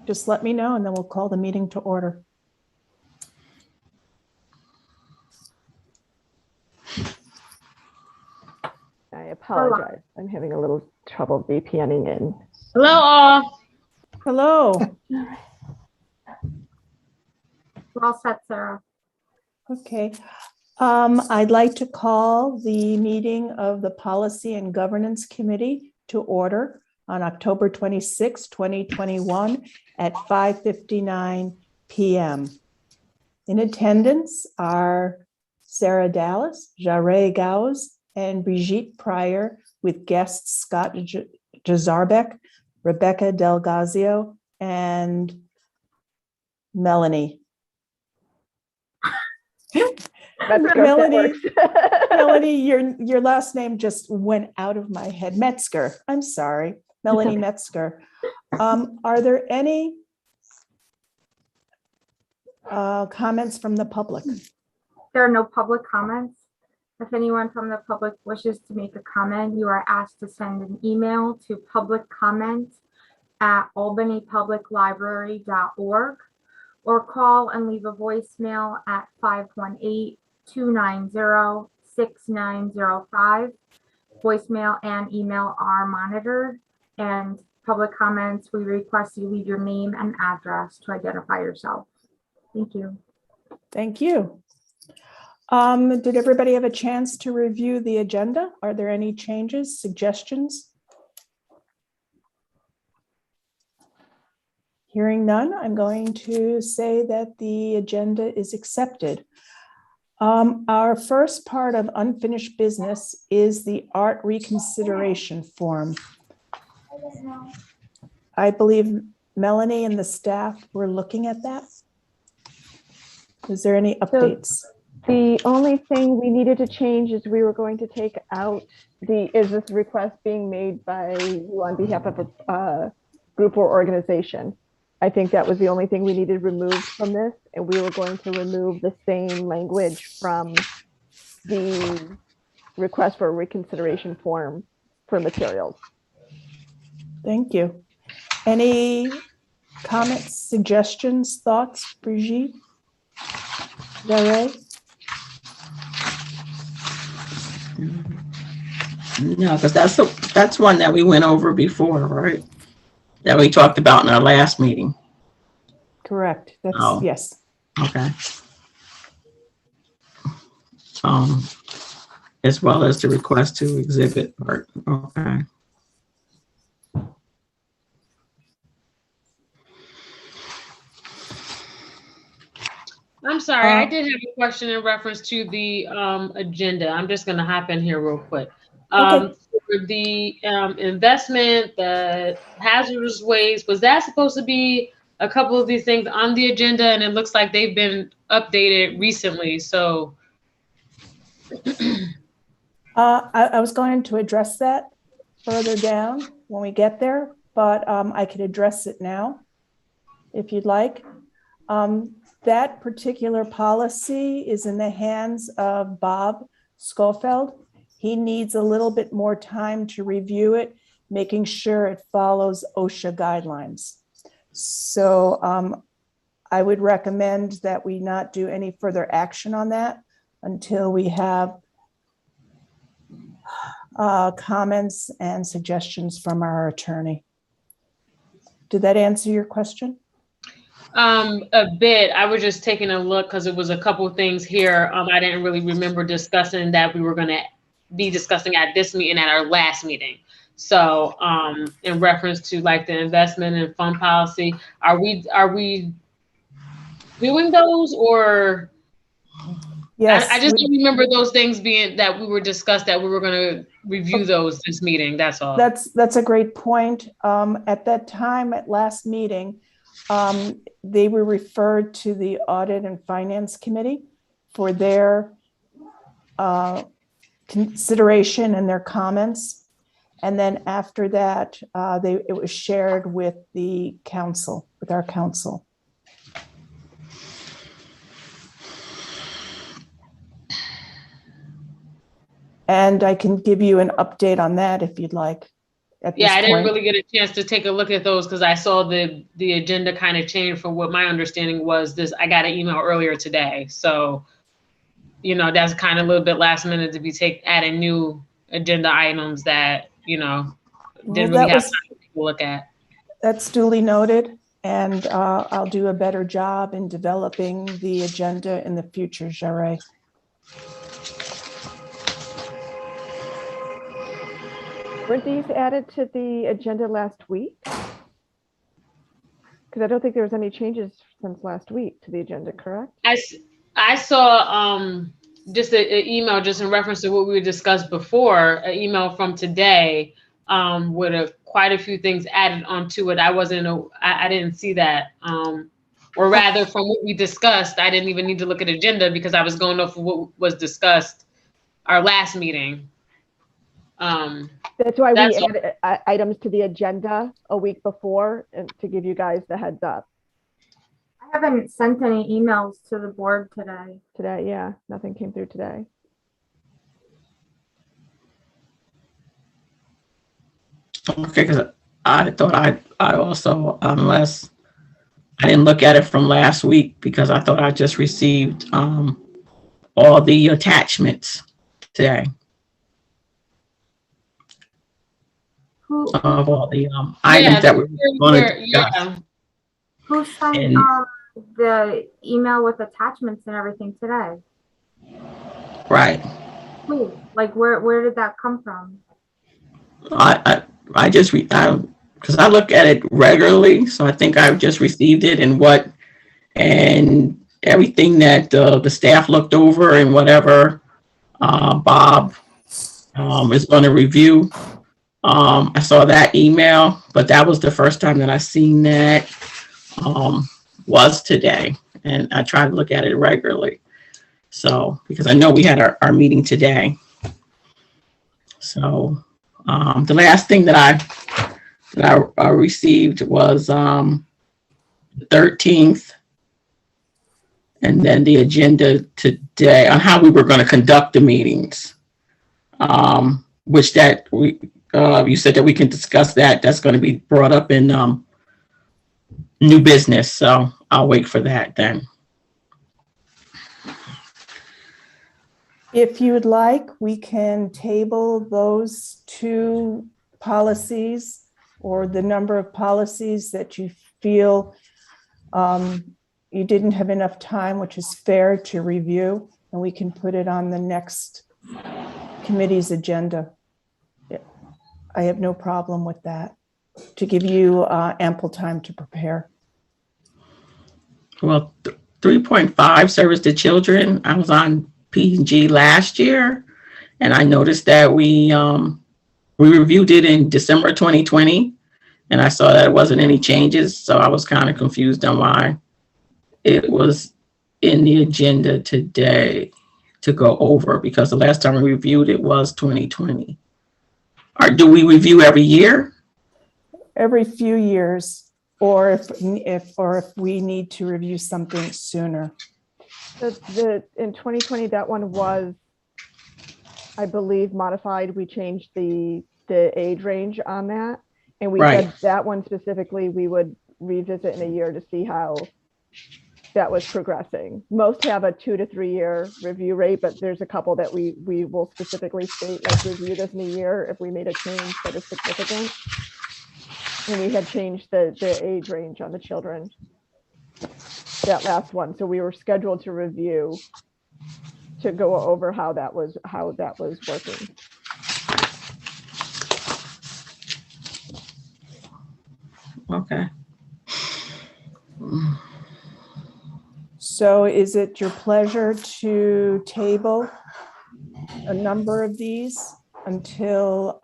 just let me know and then we'll call the meeting to order. I apologize. I'm having a little trouble VPNing in. Hello, all. Hello. We're all set, Sarah. Okay. I'd like to call the meeting of the Policy and Governance Committee to order on October 26, 2021 at 5:59 p.m. In attendance are Sarah Dallas, Jarre Gauss, and Brigitte Pryor, with guests Scott Jazarbek, Rebecca Delgazio, and Melanie. Melanie, your last name just went out of my head. Metzger. I'm sorry. Melanie Metzger. Are there any comments from the public? There are no public comments. If anyone from the public wishes to make a comment, you are asked to send an email to publiccomment@albanypubliclibrary.org or call and leave a voicemail at 518-290-6905. Voicemail and email are monitored, and public comments, we request you leave your name and address to identify yourself. Thank you. Thank you. Did everybody have a chance to review the agenda? Are there any changes, suggestions? Hearing none, I'm going to say that the agenda is accepted. Our first part of unfinished business is the art reconsideration form. I believe Melanie and the staff were looking at that. Is there any updates? The only thing we needed to change is we were going to take out is this request being made by you on behalf of a group or organization. I think that was the only thing we needed removed from this, and we were going to remove the same language from the request for a reconsideration form for materials. Thank you. Any comments, suggestions, thoughts, Brigitte? Jarre? No, because that's one that we went over before, right? That we talked about in our last meeting. Correct. That's yes. Okay. As well as the request to exhibit art. Okay. I'm sorry, I did have a question in reference to the agenda. I'm just going to hop in here real quick. Okay. For the investment, the hazardous waste, was that supposed to be a couple of these things on the agenda? And it looks like they've been updated recently. So I was going to address that further down when we get there, but I could address it now if you'd like. That particular policy is in the hands of Bob Schofield. He needs a little bit more time to review it, making sure it follows OSHA guidelines. So I would recommend that we not do any further action on that until we have comments and suggestions from our attorney. Did that answer your question? A bit. I was just taking a look because it was a couple of things here. I didn't really remember discussing that we were going to be discussing at this meeting at our last meeting. So in reference to like the investment and fund policy, are we doing those, or? Yes. I just don't remember those things being that we were discussed that we were going to review those this meeting. That's all. That's a great point. At that time, at last meeting, they were referred to the Audit and Finance Committee for their consideration and their comments. And then after that, it was shared with the council, with our council. And I can give you an update on that if you'd like. at this Yeah, I didn't point. really get a chance to take a look at those because I saw the agenda kind of change from what my understanding was. This, I got an email earlier today. So, you know, that's kind of a little bit last minute to be adding new agenda items that, you know, Well, didn't really that have was, time to take a look at. that's duly noted. And I'll do a better job in developing the agenda in the future, Jarrett. Weren't these added to the agenda last week? Because I don't think there was any changes since last week to the agenda, correct? I saw just an email just in reference to what we discussed before, an email from today with quite a few things added onto it. I didn't see that. Or rather, from what we discussed, I didn't even need to look at agenda because I was going off of what was discussed our last meeting. That's why we added items to the agenda a week before, and to give you guys the heads up. I haven't sent any emails to the board today. Today, yeah, nothing came through today. Okay, because I thought I also, unless I didn't look at it from last week because I thought I just received all the attachments today of all the items that we're going to discuss. Yeah. Who sent And- the email with attachments and everything today? Right. Who? Like, where did that come from? I just because I look at it regularly, so I think I've just received it and everything that the staff looked over and whatever Bob is going to review. I saw that email, but that was the first time that I seen that was today, and I try to look at it regularly. So because I know we had our meeting today. So the last thing that I received was the 13th, and then the agenda today on how we were going to conduct the meetings, which that you said that we can discuss that. That's going to be brought up in new business, so I'll wait for that then. If you would like, we can table those two policies or the number of policies that you feel you didn't have enough time, which is fair, to review, and we can put it on the next committee's agenda. I have no problem with that, to give you ample time to prepare. Well, 3.5 service to children. I was on P&G last year, and I noticed that we reviewed it in December 2020, and I saw that it wasn't any changes, so I was kind of confused on why it was in the agenda today to go over, because the last time we reviewed it was 2020. Or do we review every year? Every few years, or if we need to review something sooner. In 2020, that one was, I believe, modified. We changed the age range on that, and we said that one specifically we would revisit in a year to see how that was progressing. Most have a 2 to 3 year review rate, but there's a couple that we will specifically state, like, review this in a year if we made a change that is significant. And we had changed the age range on the children, that last one. So we were scheduled to review, to go over how that was working. Okay. So is it your pleasure to table a number of these until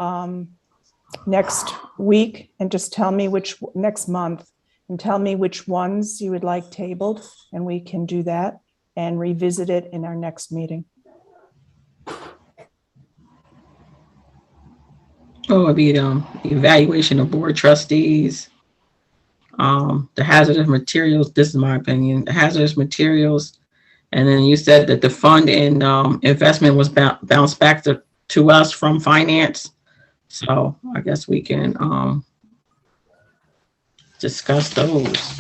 next week, and just tell me next month, and tell me which ones you would like tabled, and we can do that and revisit it in our next meeting? Oh, it'd be the evaluation of board trustees, the hazardous materials. This is my opinion, the hazardous materials. And then you said that the fund and investment was bounced back to us from finance. So I guess we can discuss those.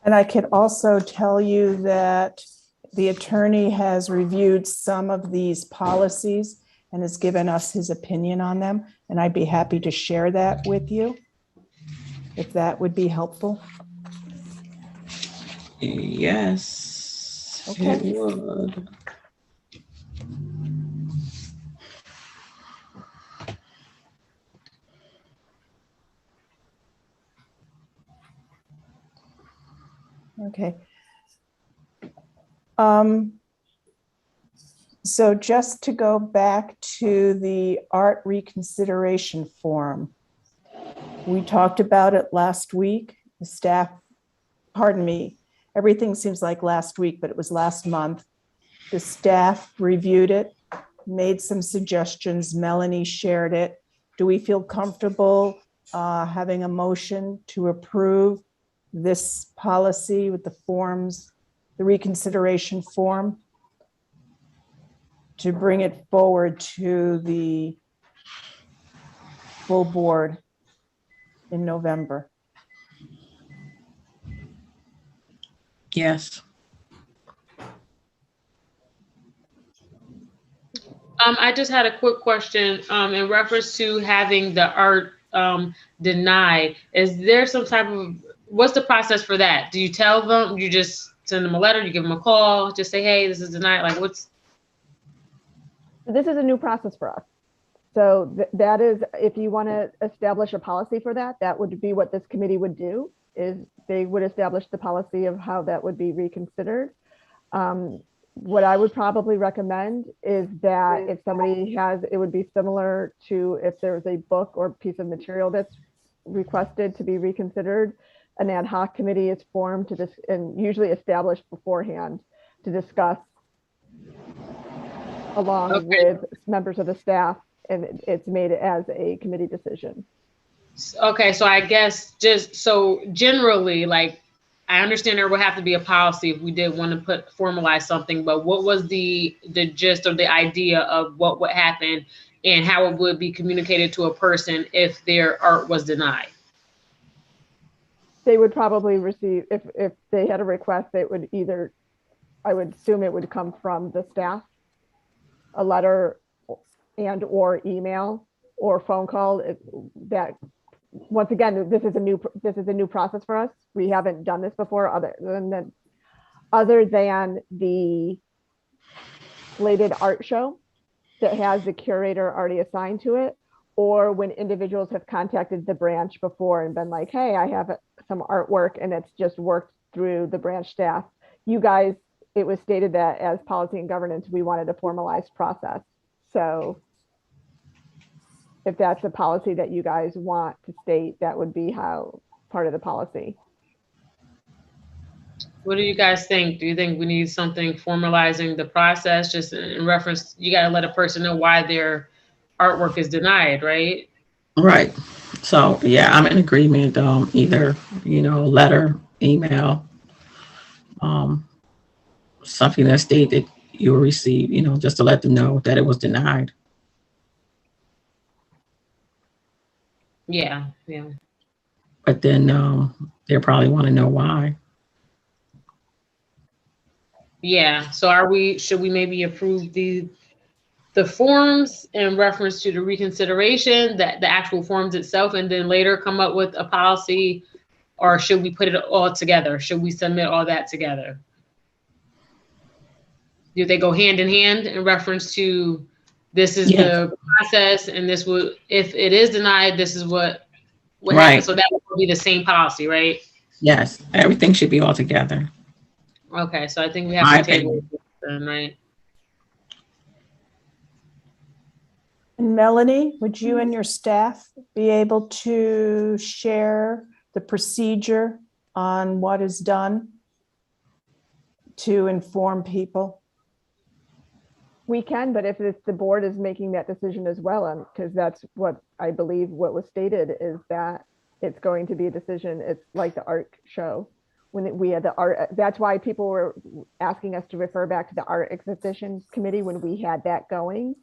And I could also tell you that the attorney has reviewed some of these policies and has given us his opinion on them. And I'd be happy to share that with you, if that would be helpful. Yes, Okay. it would. Okay. So just to go back to the art reconsideration form, we talked about it last week. The staff, pardon me, everything seems like last week, but it was last month. The staff reviewed it, made some suggestions. Melanie shared it. Do we feel comfortable having a motion to approve this policy with the forms, the reconsideration form, to bring it forward to the full board in November? Yes. I just had a quick question in reference to having the art denied. Is there some type of, what's the process for that? Do you tell them, you just send them a letter, you give them a call, just say, hey, this is denied? Like what's? This is a new process for us. So that is, if you want to establish a policy for that, that would be what this committee would do, is they would establish the policy of how that would be reconsidered. What I would probably recommend is that if somebody has, it would be similar to if there's a book or piece of material that's requested to be reconsidered, an ad hoc committee is formed to this and usually established beforehand to discuss along with members of the staff, and it's made as a committee decision. Okay, so I guess just so generally, like, I understand there would have to be a policy if we did want to formalize something, but what was the gist or the idea of what would happen and how it would be communicated to a person if their art was denied? They would probably receive, if they had a request, it would either, I would assume it would come from the staff, a letter and or email or phone call. That, once again, this is a new process for us. We haven't done this before, other than the slated art show that has the curator already assigned to it, or when individuals have contacted the branch before and been like, hey, I have some artwork, and it's just worked through the branch staff. You guys, it was stated that as policy and governance, we wanted a formalized process. So if that's a policy that you guys want to state, that would be how part of the policy. What do you guys think? Do you think we need something formalizing the process, just in reference, you got to let a person know why their artwork is denied, right? Right. So yeah, I'm in agreement. Either, letter, email, something that state that you will receive, just to let them know that it was denied. Yeah. But then they'll probably want to know why. Yeah. So should we maybe approve the forms in reference to the reconsideration, that the actual forms itself, and then later come up with a policy, or should we put it all together? Should we submit all that together? Do they go hand in hand in reference to this is the process, and this will, if it is denied, this is what happens? So that will be the same policy, right? Yes, everything should be all together. Okay, so I think we have to table it then, right? And Melanie, would you and your staff be able to share the procedure on what is done to inform people? We can, but if the board is making that decision as well, because that's what I believe what was stated, is that it's going to be a decision. It's like the art show. When we had the art, that's why people were asking us to refer back to the art exhibition committee when we had that going.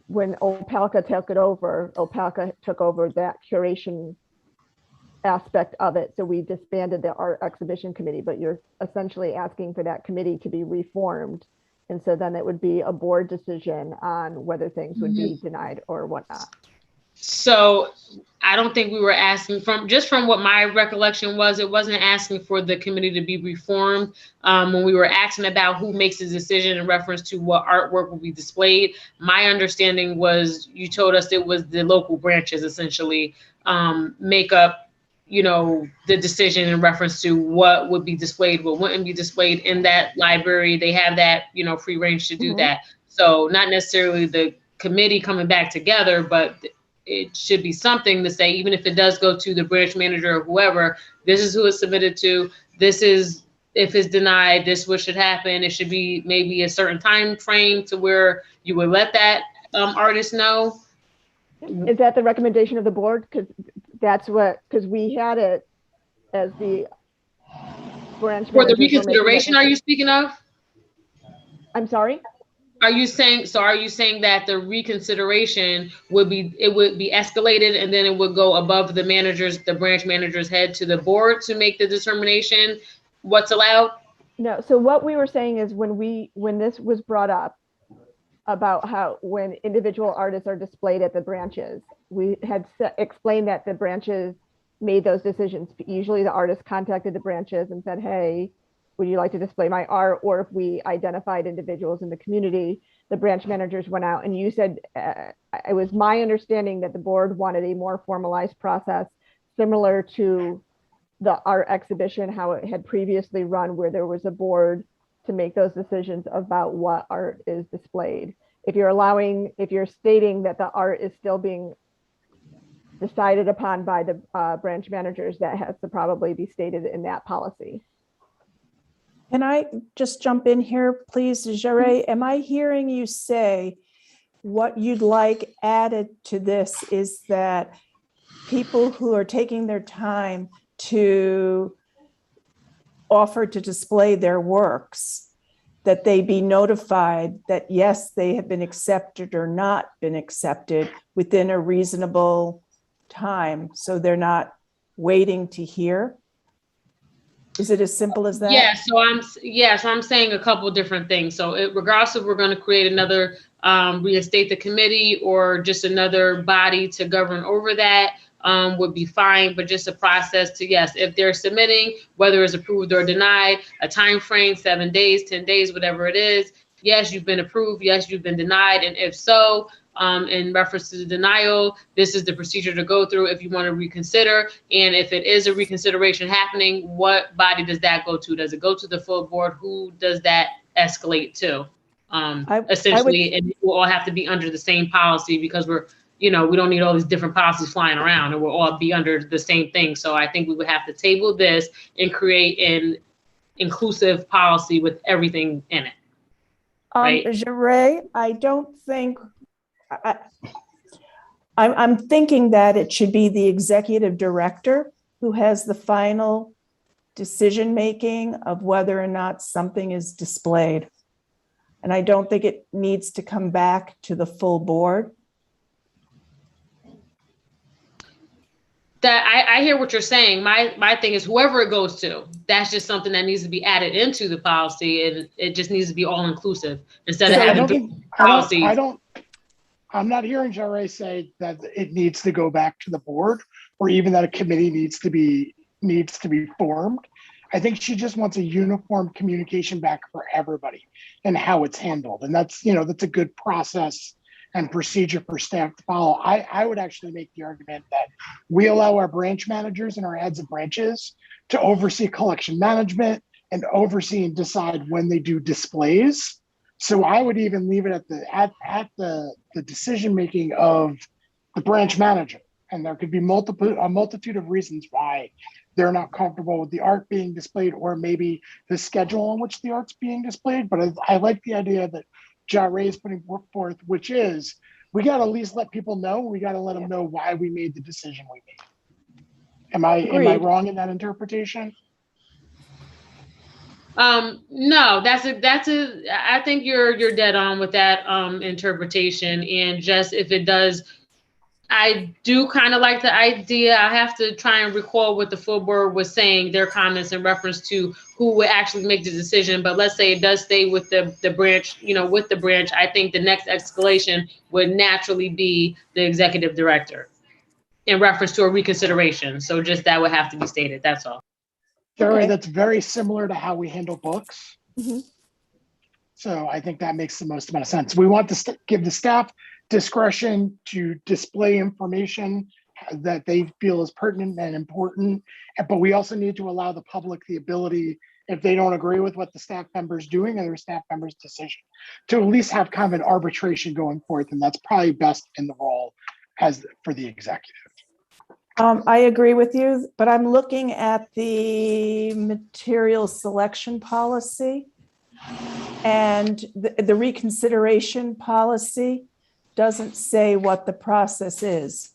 when Opelka took over that curation aspect of it. So we disbanded the art exhibition committee, but you're essentially asking for that committee to be reformed. And so then it would be a board decision on whether things would be denied or whatnot. So I don't think we were asking from what my recollection was, it wasn't asking for the committee to be reformed. When we were asking about who makes the decision in reference to what artwork will be displayed, my understanding was you told us it was the local branches essentially make up, the decision in reference to what would be displayed, what wouldn't be displayed in that library. They have that, free range to do that. So not necessarily the committee coming back together, but it should be something to say, even if it does go to the branch manager or whoever, this is who it's submitted to. This is, if it's denied, this what should happen. It should be maybe a certain time frame to where you would let that artist know. Is that the recommendation of the board? Because we had it as the branch For the managers were making that reconsideration, are you decision. speaking of? I'm sorry? Are you saying that the reconsideration would be escalated and then it would go above the branch manager's head to the board to make the determination what's allowed? No. So what we were saying is when this was brought up about how when individual artists are displayed at the branches, we had explained that the branches made those decisions. Usually the artist contacted the branches and said, hey, would you like to display my art? Or if we identified individuals in the community, the branch managers went out. And you said, it was my understanding that the board wanted a more formalized process similar to the art exhibition, how it had previously run, where there was a board to make those decisions about what art is displayed. If you're stating that the art is still being decided upon by the branch managers, that has to probably be stated in that policy. Can I just jump in here, please, Jere? Am I hearing you say what you'd like added to this is that people who are taking their time to offer to display their works, that they be notified that yes, they have been accepted or not been accepted within a reasonable time, so they're not waiting to hear? Is it as simple as that? Yeah, so I'm saying a couple of different things. So regardless if we're going to create another reinstate the committee or just another body to govern over that would be fine, but just a process to, yes, if they're submitting, whether it's approved or denied, a time frame, 7 days, 10 days, whatever it is, yes, you've been approved, yes, you've been denied, and if so, in reference to the denial, this is the procedure to go through if you want to reconsider. And if it is a reconsideration happening, what body does that go to? Does it go to the full board? Who does that escalate to? Essentially, and it will all have to be under the same policy because we don't need all these different policies flying around, and we'll all be under the same thing. So I think we would have to table this and create an inclusive policy with everything in it. Right? Jere, I don't think, I'm thinking that it should be the executive director who has the final decision-making of whether or not something is displayed. And I don't think it needs to come back to the full board. That I hear what you're saying. My thing is whoever it goes to, that's just something that needs to be added into the policy, and it just needs to be all inclusive instead of having policy. I'm not hearing Jare say that it needs to go back to the board or even that a committee needs to be formed. I think she just wants a uniform communication back for everybody and how it's handled. And that's a good process and procedure for staff to follow. I would actually make the argument that we allow our branch managers and our heads of branches to oversee collection management and oversee and decide when they do displays. So I would even leave it at the decision making of the branch manager. And there could be a multitude of reasons why they're not comfortable with the art being displayed, or maybe the schedule on which the art's being displayed. But I like the idea that Jare is putting forth, which is we got to at least let people know. We got to let them know why we made the decision we made. Am I wrong in that interpretation? No, I think you're dead on with that interpretation. And just if it does, I do kind of like the idea. I have to try and recall what the full board was saying, their comments in reference to who would actually make the decision. But let's say it does stay with the branch, with the branch. I think the next escalation would naturally be the executive director in reference to a reconsideration. So just that would have to be stated. That's all. Jerry, Okay. that's very similar to how we handle books. Mhm. So I think that makes the most amount of sense. We want to give the staff discretion to display information that they feel is pertinent and important. But we also need to allow the public the ability, if they don't agree with what the staff member is doing or their staff member's decision, to at least have kind of an arbitration going forth. And that's probably best in the role as for the executive. I agree with you, but I'm looking at the material selection policy, and the reconsideration policy doesn't say what the process is.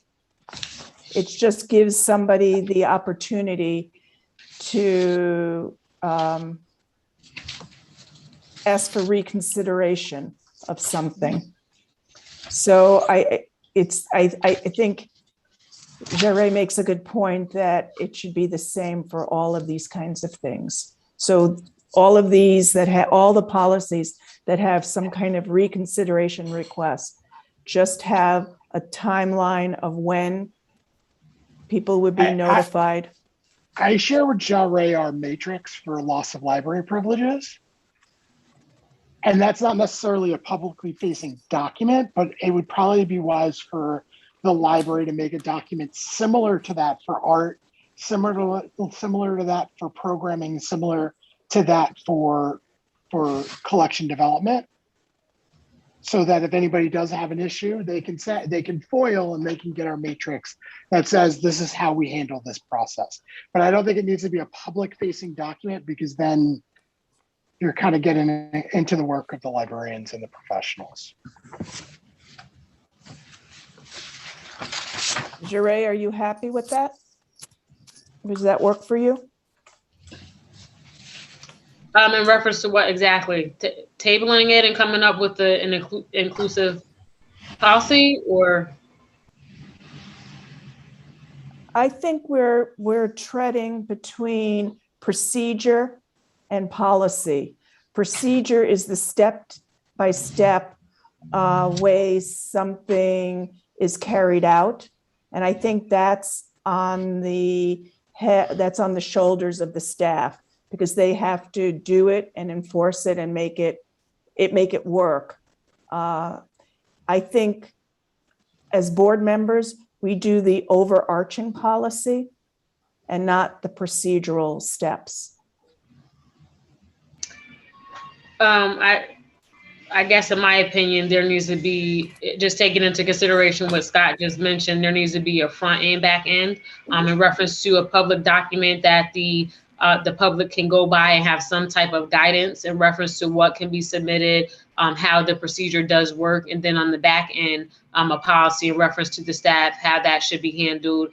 It just gives somebody the opportunity to ask for reconsideration of something. So I think Jerry makes a good point that it should be the same for all of these kinds of things. So all of these that have, all the policies that have some kind of reconsideration request, just have a timeline of when people would be notified. I share with Jerry our matrix for loss of library privileges. And that's not necessarily a publicly facing document, but it would probably be wise for the library to make a document similar to that for art, similar to that for programming, similar to that for collection development, so that if anybody does have an issue, they can FOIL and they can get our matrix that says this is how we handle this process. But I don't think it needs to be a public facing document, because then you're kind of getting into the work of the librarians and the professionals. Jerry, are you happy with that? Does that work for you? In reference to what exactly? Tabling it and coming up with an inclusive policy, or? I think we're treading between procedure and policy. Procedure is the step-by-step way something is carried out. And I think that's on the shoulders of the staff, because they have to do it and enforce it and make it work. I think as board members, we do the overarching policy and not the procedural steps. I guess in my opinion, there needs to be, just taking into consideration what Scott just mentioned, there needs to be a front and back end in reference to a public document that the public can go by and have some type of guidance in reference to what can be submitted, how the procedure does work, and then on the back end, a policy in reference to the staff, how that should be handled,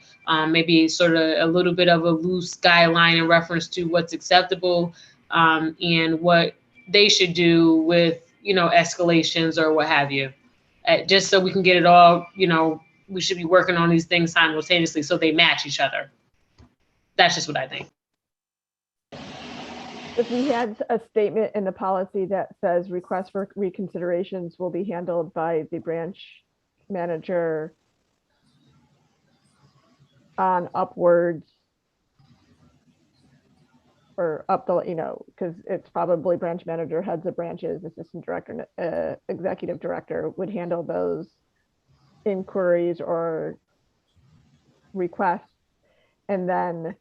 maybe sort of a little bit of a loose guideline in reference to what's acceptable, and what they should do with, escalations or what have you, just so we can get it all, we should be working on these things simultaneously so they match each other. That's just what I think. If we had a statement in the policy that says requests for reconsiderations will be handled by the branch manager on upwards, or up the, because it's probably branch manager, heads of branches, assistant director, executive director would handle those inquiries or requests. And then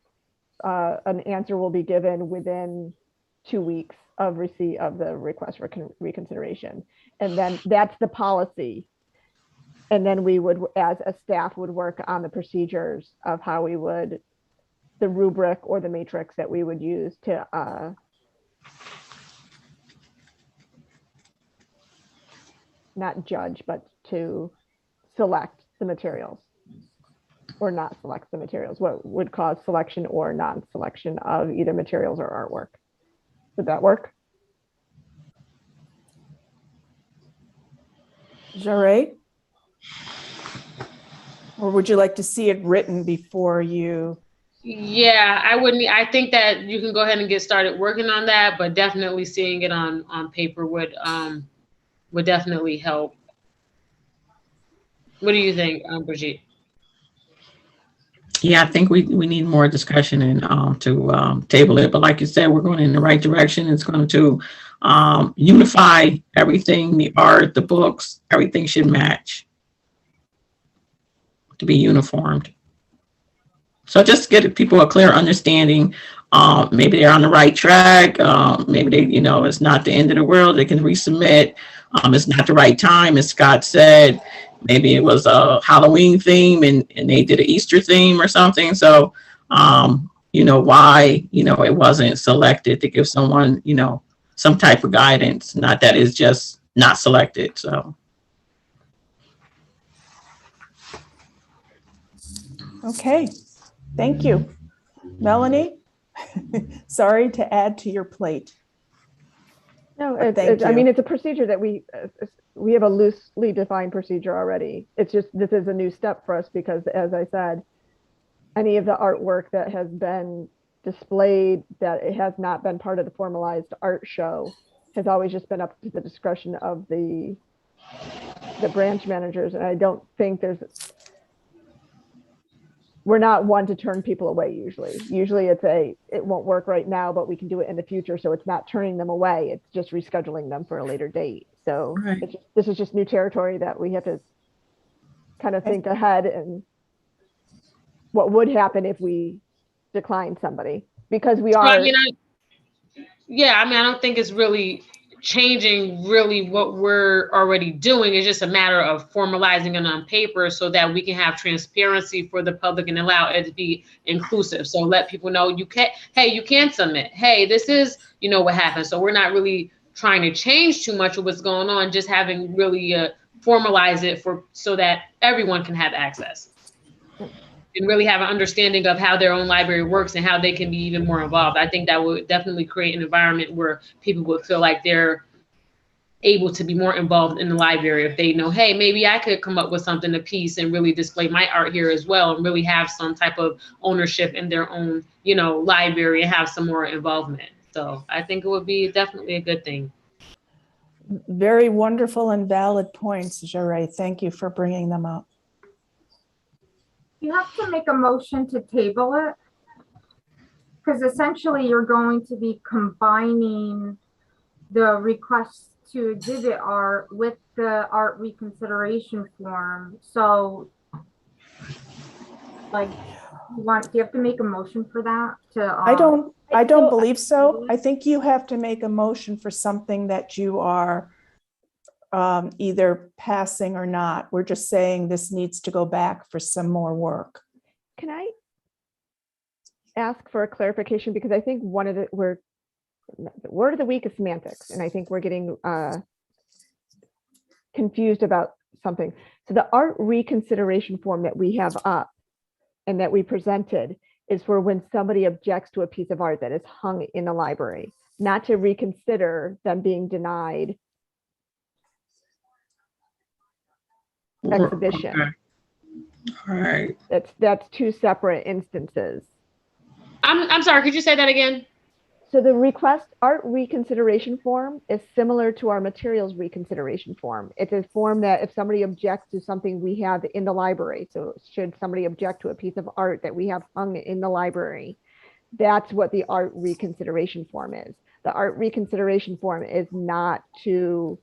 an answer will be given within 2 weeks of receipt of the request for reconsideration. And then that's the policy. And then we would, as a staff, would work on the procedures of how we would, the rubric or the matrix that we would use to not judge, but to select the materials or not select the materials, what would cause selection or non-selection of either materials or artwork. Would that work? Jarrett? Or would you like to see it written before you? Yeah, I wouldn't. I think that you can go ahead and get started working on that, but definitely seeing it on paper would definitely help. What do you think, Brigitte? Yeah, I think we need more discussion and to table it. But like you said, we're going in the right direction. It's going to unify everything, the art, the books, everything should match to be uniformed. So just get people a clear understanding. Maybe they're on the right track. Maybe they, it's not the end of the world. They can resubmit. It's not the right time, as Scott said. Maybe it was a Halloween theme and they did an Easter theme or something. So, why, it wasn't selected to give someone, some type of guidance, not that it's just not selected. So. Okay, thank you. Melanie, sorry to add to your plate. No, Thank I you. mean, it's a procedure that we have a loosely defined procedure already. It's just, this is a new step for us because, as I said, any of the artwork that has been displayed that it has not been part of the formalized art show has always just been up to the discretion of the branch managers. And I don't think we're not one to turn people away usually. Usually it won't work right now, but we can do it in the future. So it's not turning them away. It's just rescheduling them for a later date. So Right. This is just new territory that we have to kind of think ahead and what would happen if we decline somebody, because we are. I don't think it's really changing really what we're already doing. It's just a matter of formalizing it on paper so that we can have transparency for the public and allow it to be inclusive. So let people know you can submit. Hey, this is, what happened. So we're not really trying to change too much of what's going on, just having really formalize it so that everyone can have access and really have an understanding of how their own library works and how they can be even more involved. I think that would definitely create an environment where people would feel like they're able to be more involved in the library if they know, hey, maybe I could come up with something, a piece, and really display my art here as well, and really have some type of ownership in their own, library and have some more involvement. So I think it would be definitely a good thing. Very wonderful and valid points, Jarrett. Thank you for bringing them up. You have to make a motion to table it because essentially you're going to be combining the request to exhibit art with the art reconsideration form. So do you have to make a motion for that? I don't believe so. I think you have to make a motion for something that you are either passing or not. We're just saying this needs to go back for some more work. Can I ask for a clarification? Because I think the word of the week is semantics, and I think we're getting confused about something. So the art reconsideration form that we have up and that we presented is for when somebody objects to a piece of art that is hung in the library, not to reconsider them being denied exhibition. Okay. All right. That's two separate instances. I'm sorry, could you say that again? So the request art reconsideration form is similar to our materials reconsideration form. It's a form that if somebody objects to something we have in the library, so should somebody object to a piece of art that we have hung in the library, that's what the art reconsideration form is. The art reconsideration form is not to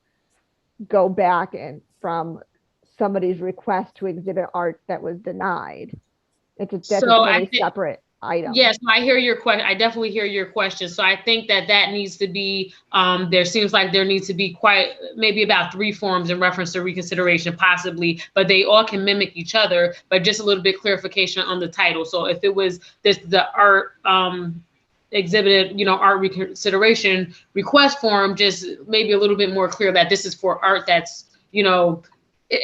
go back and from somebody's request to exhibit art that was denied. That's a totally separate item. Yes, I hear your question. I definitely hear your question. So I think that needs to be, there seems like there needs to be maybe about 3 forms in reference to reconsideration possibly, but they all can mimic each other, but just a little bit clarification on the title. So if it was the art exhibited, art reconsideration request form, just maybe a little bit more clear that this is for art that's,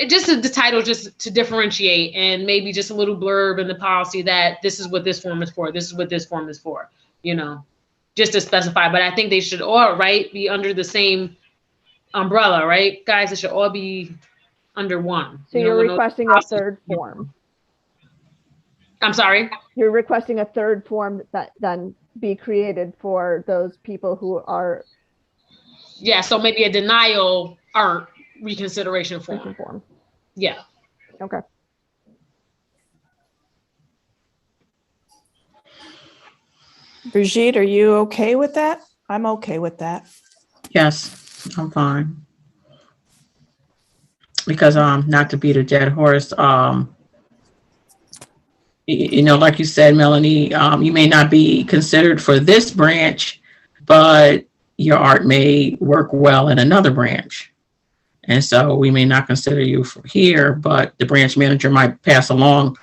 just the title, just to differentiate, and maybe just a little blurb in the policy that this is what this form is for. This is what this form is for, just to specify, but I think they should all, right, be under the same umbrella, right? Guys, it should all be under one. So You you're know, when those requesting a policies- third form. I'm sorry? You're requesting a third form that then be created for those people who are Yeah, so maybe a denial or reconsideration form. form. Yeah. Okay. Brigitte, are you okay with that? I'm okay with that. Yes, I'm fine. Because not to beat a dead horse, you know, like you said, Melanie, you may not be considered for this branch, but your art may work well in another branch. And so we may not consider you for here, but the branch manager might pass along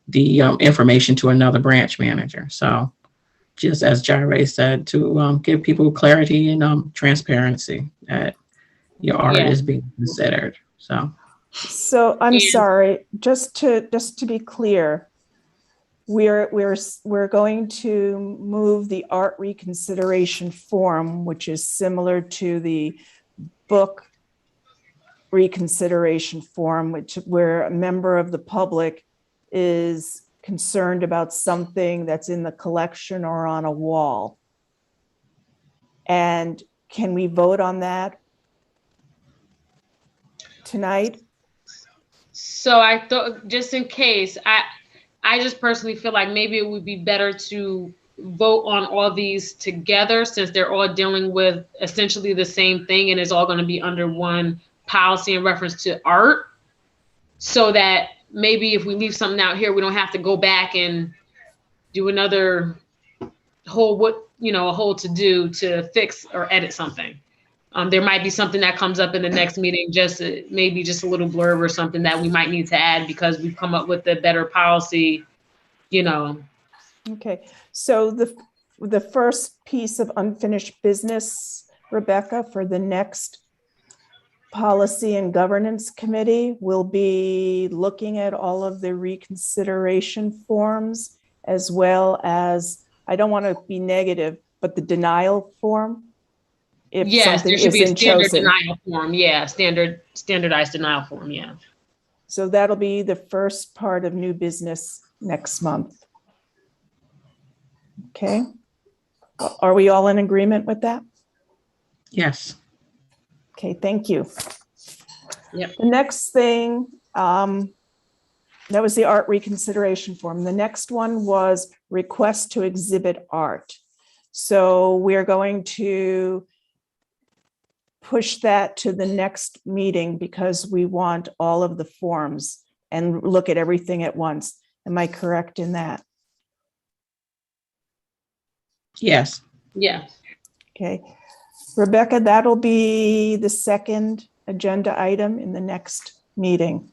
the information to another branch manager. So just as Jare said, to give people clarity and transparency that your art Yeah. is being considered. So I'm And- sorry, just to be clear, we're going to move the art reconsideration form, which is similar to the book reconsideration form, where a member of the public is concerned about something that's in the collection or on a wall. And can we vote on that tonight? So I thought, just in case, I just personally feel like maybe it would be better to vote on all these together, since they're all dealing with essentially the same thing and it's all going to be under one policy in reference to art, so that maybe if we leave something out here, we don't have to go back and do another whole a whole to do to fix or edit something. There might be something that comes up in the next meeting, maybe just a little blurb or something that we might need to add because we've come up with a better policy, Okay, so the first piece of unfinished business, Rebecca, for the next Policy and Governance Committee will be looking at all of the reconsideration forms, as well as, I don't want to be negative, but the denial form. If Yes, something there should be a isn't standard chosen. denial form. Yeah, standardized denial form. Yeah. So that'll be the first part of new business next month. Okay. Are we all in agreement with that? yes. Okay, thank you. Yep. The next thing, that was the art reconsideration form. The next one was request to exhibit art. So we're going to push that to the next meeting because we want all of the forms and look at everything at once. Am I correct in that? Yes. Yeah. Okay. Rebecca, that'll be the second agenda item in the next meeting.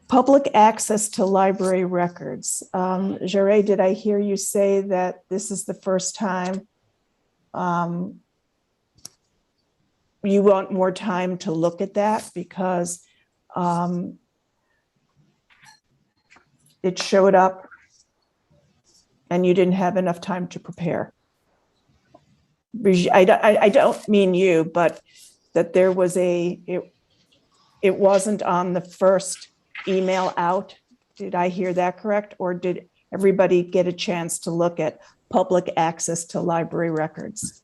Public access to library records. Jare, did I hear you say that this is the first time you want more time to look at that because it showed up and you didn't have enough time to prepare? I don't mean you, but that there was it wasn't on the first email out. Did I hear that correct? Or did everybody get a chance to look at public access to library records?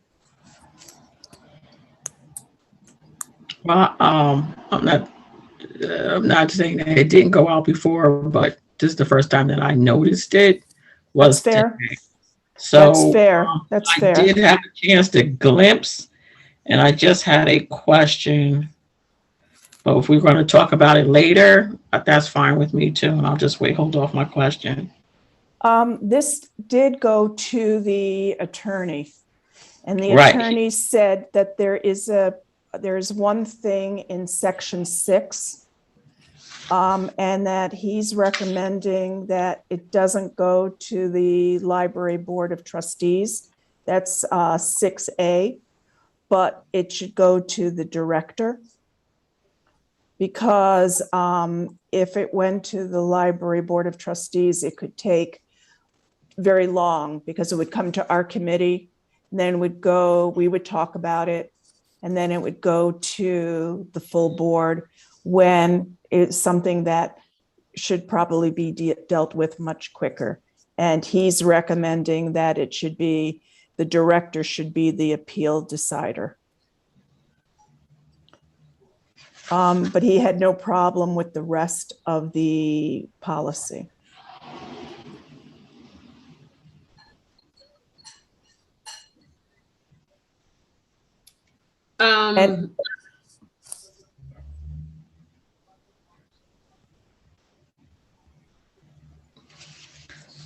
Well, I'm not saying that it didn't go out before, but this is the first time that I noticed it. Was That's fair. today. So That's fair. That's I fair. did have a chance to glimpse, and I just had a question. But if we're going to talk about it later, that's fine with me too. And I'll just hold off my question. This did go to the attorney, and the Right. attorney said that there is one thing in section 6, and that he's recommending that it doesn't go to the library board of trustees. That's 6A, but it should go to the director. Because if it went to the library board of trustees, it could take very long because it would come to our committee, and then we would talk about it, and then it would go to the full board when it's something that should probably be dealt with much quicker. And he's recommending that it should be, the director should be the appeal decider. But he had no problem with the rest of the policy. And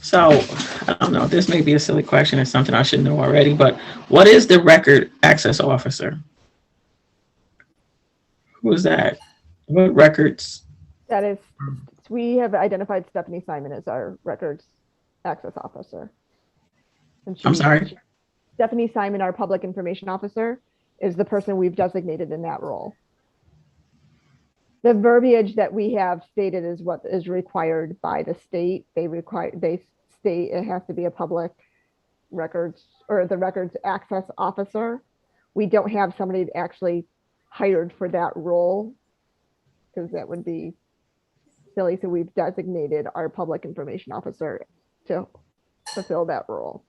So, I don't know, this may be a silly question, it's something I should know already, but what is the record access officer? Who is that? What records? That is, we have identified Stephanie Simon as our records access officer. And I'm sorry? Stephanie Simon, our public information officer, is the person we've designated in that role. The verbiage that we have stated is what is required by the state. They state it has to be a public records or the records access officer. We don't have somebody actually hired for that role because that would be silly. So we've designated our public information officer to fulfill that role.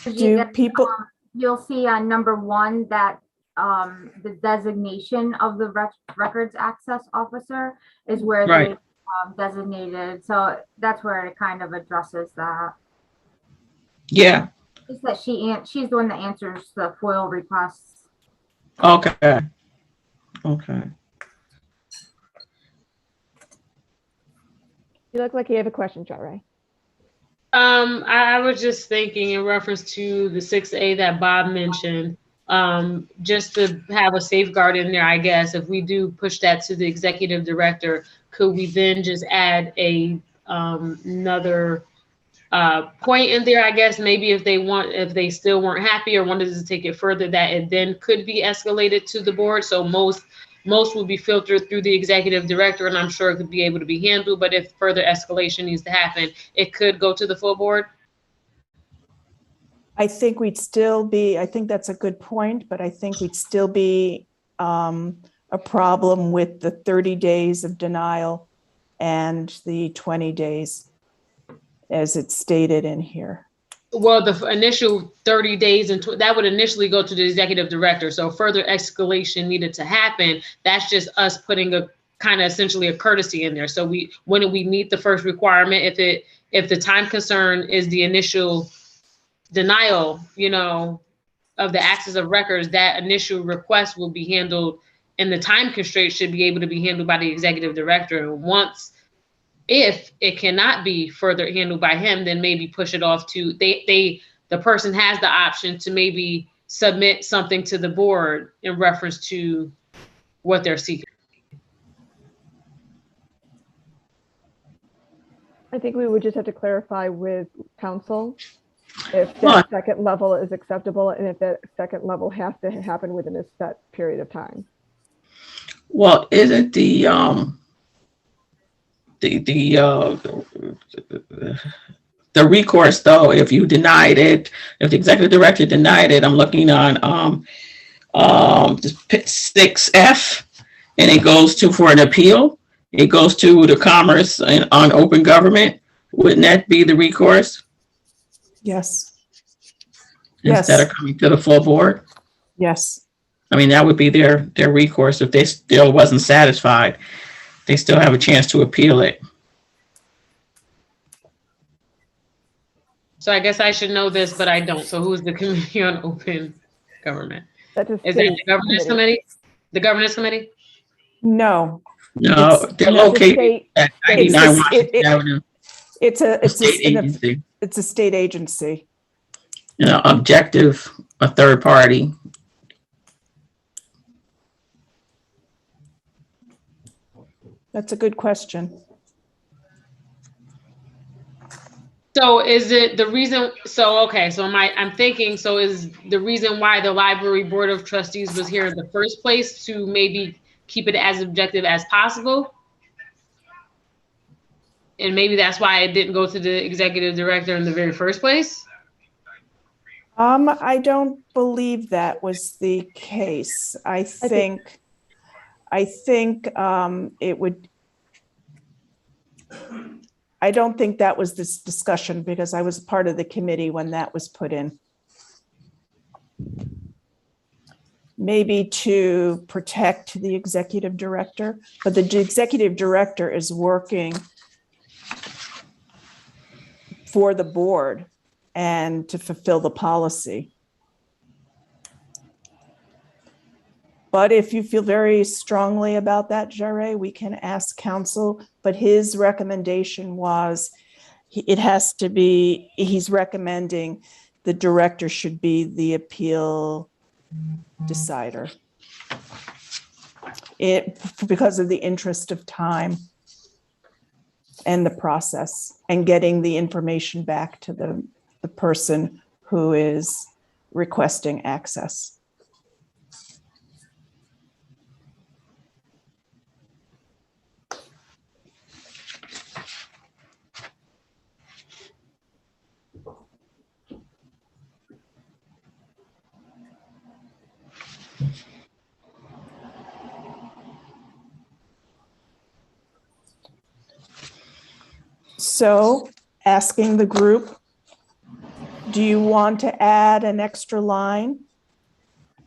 do people, You'll see on number 1 that the designation of the records access officer is where Right. they designated. So that's where it kind of addresses that. Yeah, It's that she's the one that answers the FOIL requests. okay. Okay. You look like you have a question, Jare. I was just thinking in reference to the 6A that Bob mentioned, just to have a safeguard in there, I guess, if we do push that to the executive director, could we then just add another point in there, I guess, maybe if they still weren't happy or wanted to take it further, that it then could be escalated to the board. So most will be filtered through the executive director, and I'm sure it could be able to be handled. But if further escalation needs to happen, it could go to the full board. I think that's a good point, but I think we'd still be a problem with the 30 days of denial and the 20 days as it's stated in here. Well, the initial 30 days and that would initially go to the executive director. So further escalation needed to happen. That's just us putting a kind of essentially a courtesy in there. So when we meet the first requirement, if the time concern is the initial denial, of the access of records, that initial request will be handled, and the time constraint should be able to be handled by the executive director. And if it cannot be further handled by him, then maybe push it off to the person has the option to maybe submit something to the board in reference to what they're seeking. I think we would just have to clarify with council if that second level is acceptable and if that second level has to happen within a set period of time. Well, isn't the recourse though, if you denied it, if the executive director denied it, I'm looking on 6F, and it goes to for an appeal, it goes to the Commerce and on open government. Wouldn't that be the recourse? Yes. Instead of coming to the full board? Yes. I mean, that would be their recourse. If they still wasn't satisfied, they still have a chance to appeal it. So I guess I should know this, but I don't. So who's the Committee on Open Government? Is that the Governance Committee? The Governance Committee? No. No, they're located at 99 Washington Avenue. It's a state agency. It's a state agency. Objective, a third party. That's a good question. So is it the reason? So, okay. So I'm thinking, so is the reason why the Library Board of Trustees was here in the first place to maybe keep it as objective as possible. And maybe that's why it didn't go to the executive director in the very first place. I don't believe that was the case. I think it would. I don't think that was this discussion because I was part of the committee when that was put in. Maybe to protect the executive director, but the executive director is working for the board and to fulfill the policy. But if you feel very strongly about that, Jarre, we can ask counsel, but his recommendation was it has to be, he's recommending the director should be the appeal decider. Because of the interest of time and the process and getting the information back to the person who is requesting access. So asking the group, do you want to add an extra line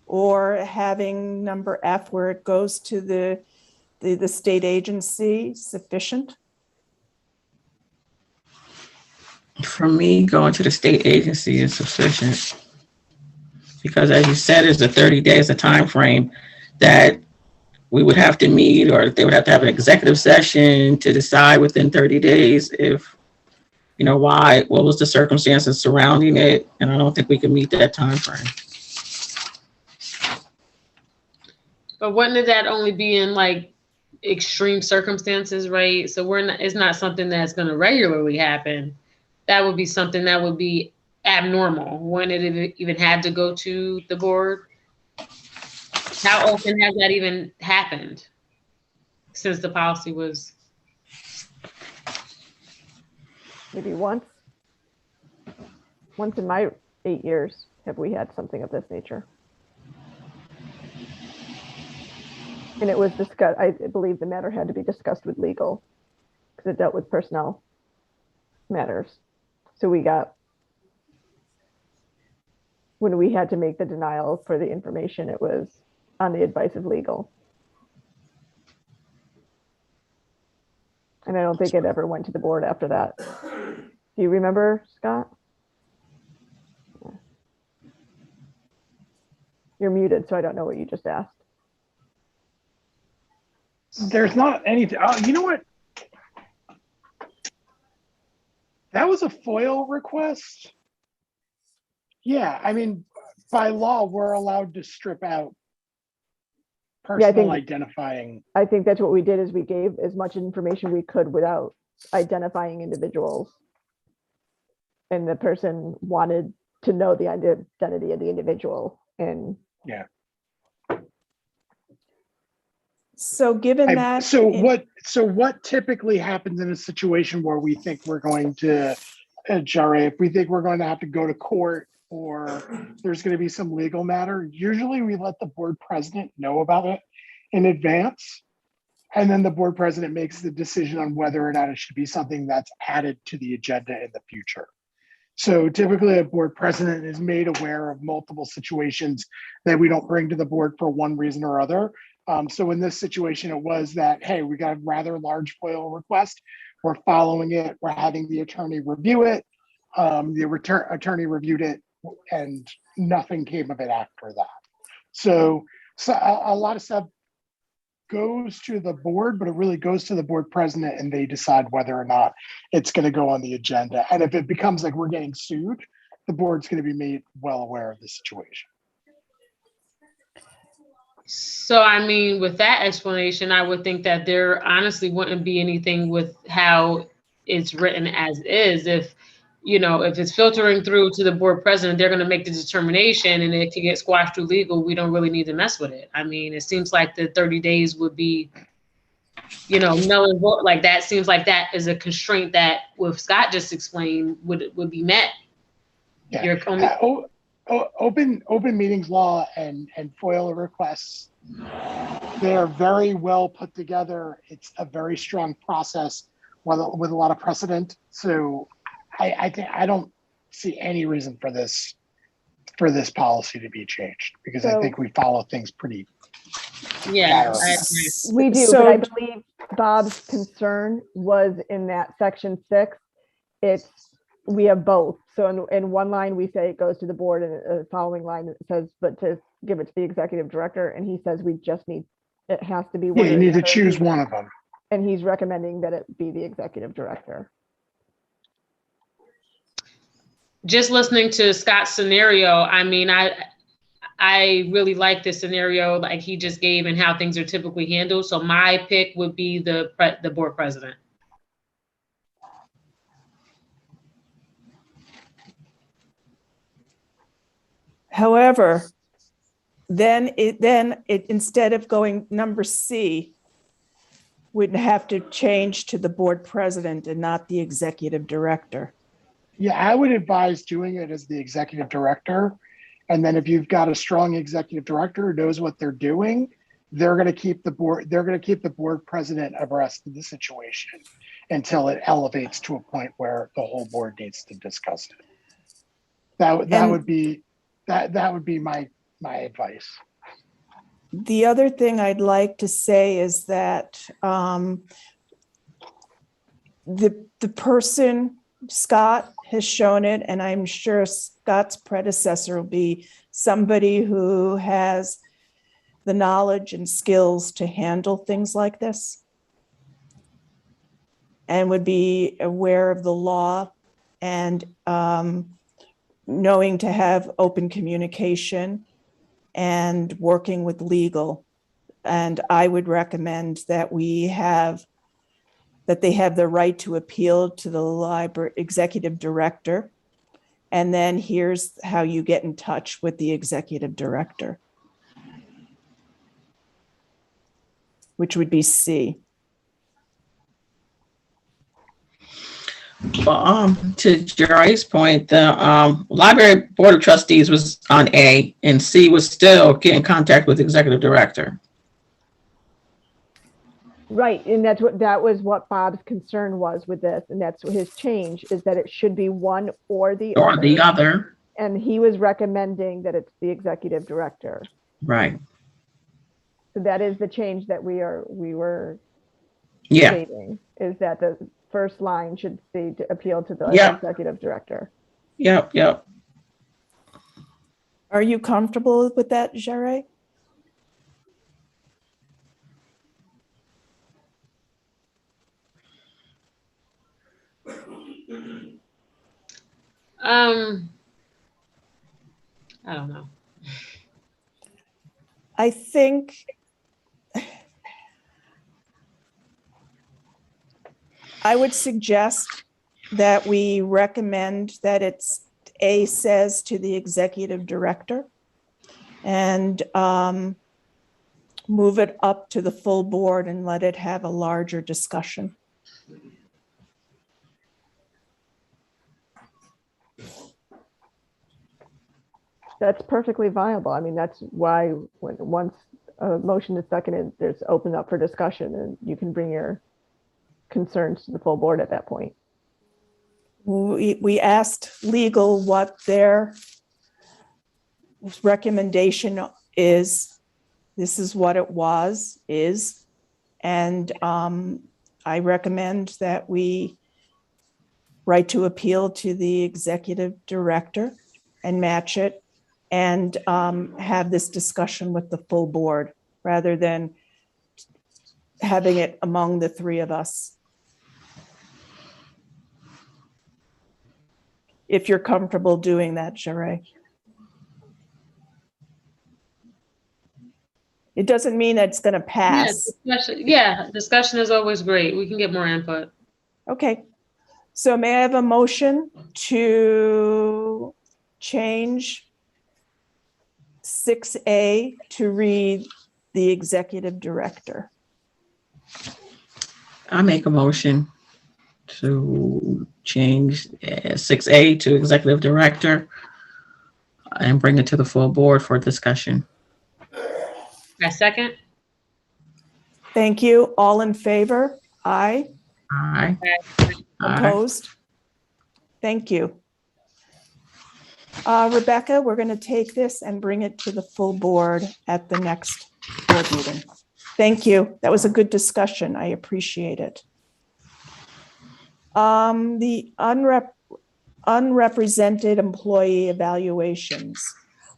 or having number F where it goes to the state agency sufficient? For me, going to the state agency is sufficient. Because as you said, there's a 30 days, a time frame that we would have to meet, or they would have to have an executive session to decide within 30 days if, you know, what was the circumstances surrounding it. And I don't think we can meet that time frame. But wouldn't that only be in like extreme circumstances, right? So it's not something that's going to regularly happen. That would be something that would be abnormal when it even had to go to the board. How often has that even happened since the policy was? Maybe once. Once in my 8 years have we had something of this nature. And it was discussed, I believe the matter had to be discussed with legal because it dealt with personnel matters. So when we had to make the denial for the information, it was on the advice of legal. And I don't think it ever went to the board after that. Do you remember, Scott? You're muted, so I don't know what you just asked. There's not anything. You know what? That was a FOIL request. Yeah, I mean, by law, we're allowed to strip out personal identifying. I think that's what we did is we gave as much information we could without identifying individuals. And the person wanted to know the identity of the individual. And yeah. So given that. So what typically happens in a situation where we think we're going to, Jarre, if we think we're going to have to go to court or there's going to be some legal matter, usually we let the board president know about it in advance. And then the board president makes the decision on whether or not it should be something that's added to the agenda in the future. So typically a board president is made aware of multiple situations that we don't bring to the board for one reason or other. So in this situation, it was that, hey, we got a rather large FOIL request. We're following it. We're having the attorney review it. The attorney reviewed it and nothing came of it after that. So a lot of stuff goes to the board, but it really goes to the board president and they decide whether or not it's going to go on the agenda. And if it becomes like we're getting sued, the board's going to be made well aware of the situation. So, I mean, with that explanation, I would think that there honestly wouldn't be anything with how it's written as is. If you know, if it's filtering through to the board president, they're going to make the determination, and it can get squashed through legal. We don't really need to mess with it. I mean, it seems like the 30 days would be, you know, null and void. Like that seems like that is a constraint that, with Scott just explained, would be met. Yeah. You're only, Open meetings law and FOIL requests, they're very well put together. It's a very strong process with a lot of precedent. So I think I don't see any reason for this policy to be changed, because I think we follow things pretty. yeah, I agree. We do, So- but I believe Bob's concern was in that section 6. We have both. So in one line, we say it goes to the board, and the following line it says, but to give it to the executive director. And he says it has to be one. Yeah, you or the need to other. choose one of them. And he's recommending that it be the executive director. just listening to Scott's scenario, I mean, I really like this scenario like he just gave and how things are typically handled. So my pick would be the board president. However, then it instead of going number C, would have to change to the board president and not the executive director. Yeah, I would advise doing it as the executive director. And then if you've got a strong executive director who knows what they're doing, they're going to keep the board president abreast of the situation until it elevates to a point where the whole board needs to discuss it. That would be my advice. The other thing I'd like to say is that the person, Scott, has shown it, and I'm sure Scott's predecessor will be somebody who has the knowledge and skills to handle things like this and would be aware of the law and knowing to have open communication and working with legal. And I would recommend that they have the right to appeal to the library executive director. And then here's how you get in touch with the executive director, which would be C. Well, to Jerry's point, the library board of trustees was on A, and C was still get in contact with the executive director. Right, and that was what Bob's concern was with this, and that's his change, is that it should be one or the Or other. the other. And he was recommending that it's the executive director. Right. So that is the change that we were Yeah. stating, is that the first line should be to appeal to the Yeah. executive director. Yep. Are you comfortable with that, Jerry? I don't know. I think I would suggest that we recommend that it's A says to the executive director and move it up to the full board and let it have a larger discussion. That's perfectly viable. I mean, that's why once a motion is seconded, there's open up for discussion, and you can bring your concerns to the full board at that point. We asked legal what their recommendation is. This is what it is. And I recommend that we write to appeal to the executive director and match it and have this discussion with the full board rather than having it among the three of us. If you're comfortable doing that, Jerry. It doesn't mean that it's going to pass. Discussion is always great. We can get more input. Okay. So may I have a motion to change 6A to read the executive director? I make a motion to change 6A to executive director and bring it to the full board for discussion. I second. Thank you. All in favor? Aye. Aye. Aye. Opposed? Thank you. Rebecca, we're going to take this and bring it to the full board at the next board meeting. Thank you. That was a good discussion. I appreciate it. The unrepresented employee evaluations.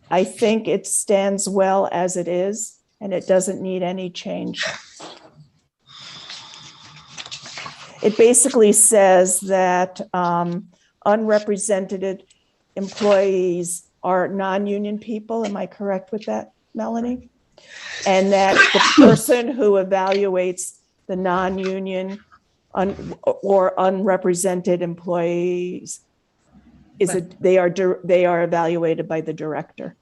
I think it stands well as it is, and it doesn't need any change. It basically says that unrepresented employees are non-union people. Am I correct with that, Melanie? And that the person who evaluates the non-union or unrepresented employees they are evaluated by the director.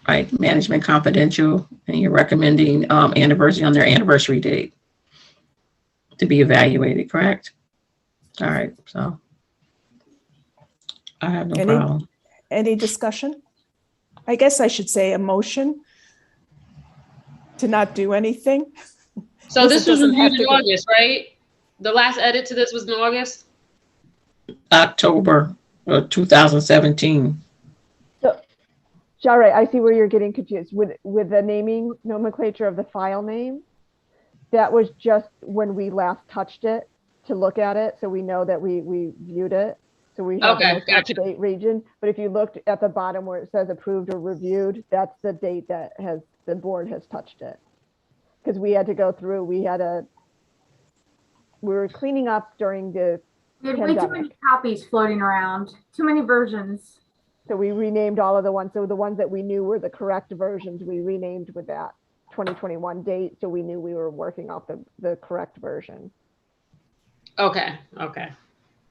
Right, management confidential, and you're recommending anniversary on their anniversary date to be evaluated, correct? All right, so I have no problem. Any discussion? I guess I should say a motion to not do anything. So this was doesn't have reviewed in to go- August, right? The last edit to this was in August? October of 2017. Shara, I see where you're getting confused with the naming nomenclature of the file name. That was just when we last touched it to look at it, so we know that we viewed it. So we have Okay, the most gotcha. up-to-date region. But if you looked at the bottom where it says approved or reviewed, that's the date that the board has touched it. Because we had to go through, we were cleaning up during the We had way too pandemic. many copies floating around, too many versions. So we renamed all of the ones. So the ones that we knew were the correct versions, we renamed with that 2021 date. So we knew we were working off the correct version. Okay, okay.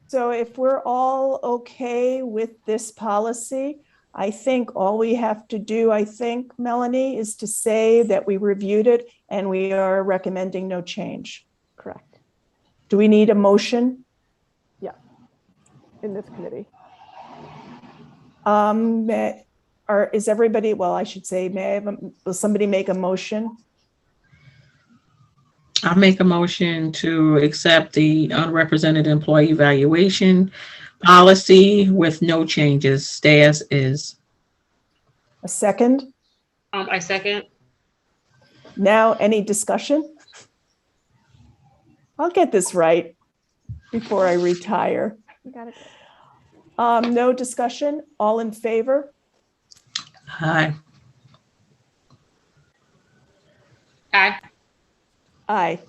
So if we're all okay with this policy, I think all we have to do, Melanie, is to say that we reviewed it and we are recommending no change. Correct. Do we need a motion? Yeah. In this committee. Is everybody, well, I should say, will somebody make a motion? I make a motion to accept the unrepresented employee evaluation policy with no changes, stay as is. A second? I second. Now, any discussion? I'll get this right before I retire. You got it. No discussion? All in favor? Aye. Aye. Aye.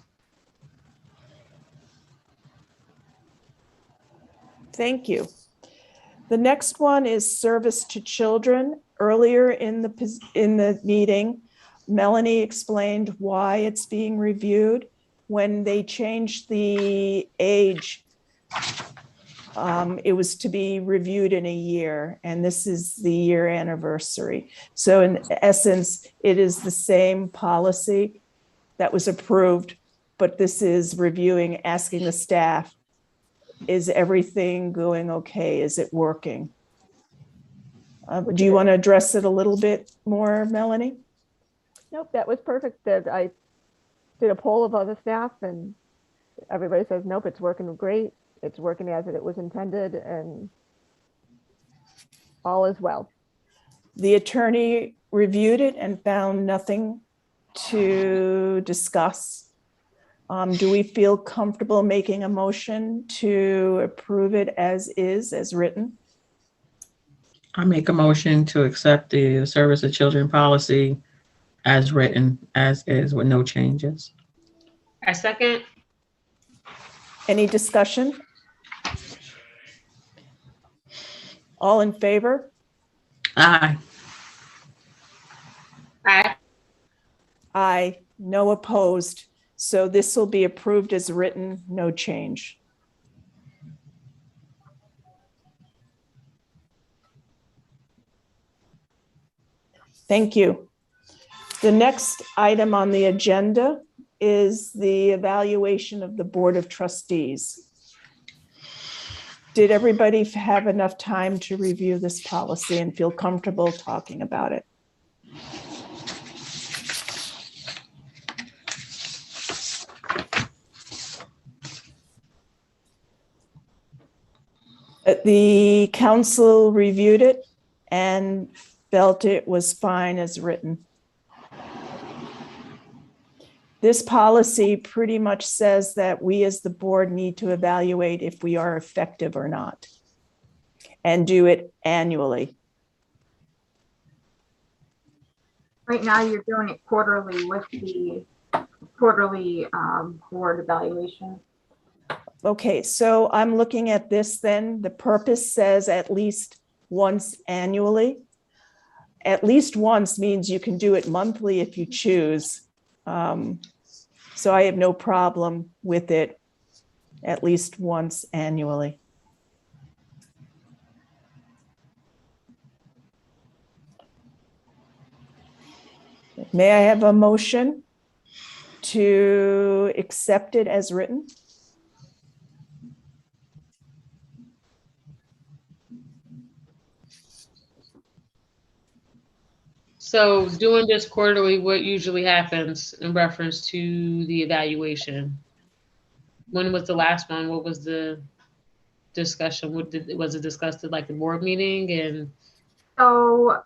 Thank you. The next one is service to children. Earlier in the meeting, Melanie explained why it's being reviewed. When they changed the age, it was to be reviewed in a year, and this is the year anniversary. So in essence, it is the same policy that was approved, but this is reviewing, asking the staff, is everything going okay? Is it working? Do you want to address it a little bit more, Melanie? Nope, that was perfect. That I did a poll of other staff and everybody says, nope, it's working great. It's working as it was intended and all is well. The attorney reviewed it and found nothing to discuss. Do we feel comfortable making a motion to approve it as is, as written? I make a motion to accept the service of children policy as written, as is, with no changes. I second. Any discussion? All in favor? Aye. Aye. Aye, no opposed. So this will be approved as written, no change. Thank you. The next item on the agenda is the evaluation of the Board of Trustees. Did everybody have enough time to review this policy and feel comfortable talking about it? The council reviewed it and felt it was fine as written. This policy pretty much says that we as the board need to evaluate if we are effective or not, and do it annually. Right now, you're doing it quarterly with the quarterly board evaluation. Okay, so I'm looking at this then. The purpose says at least once annually. At least once means you can do it monthly if you choose. So I have no problem with it at least once annually. May I have a motion to accept it as written? So doing this quarterly, what usually happens in reference to the evaluation? When was the last one? What was the discussion? Was it discussed at like the board meeting? And So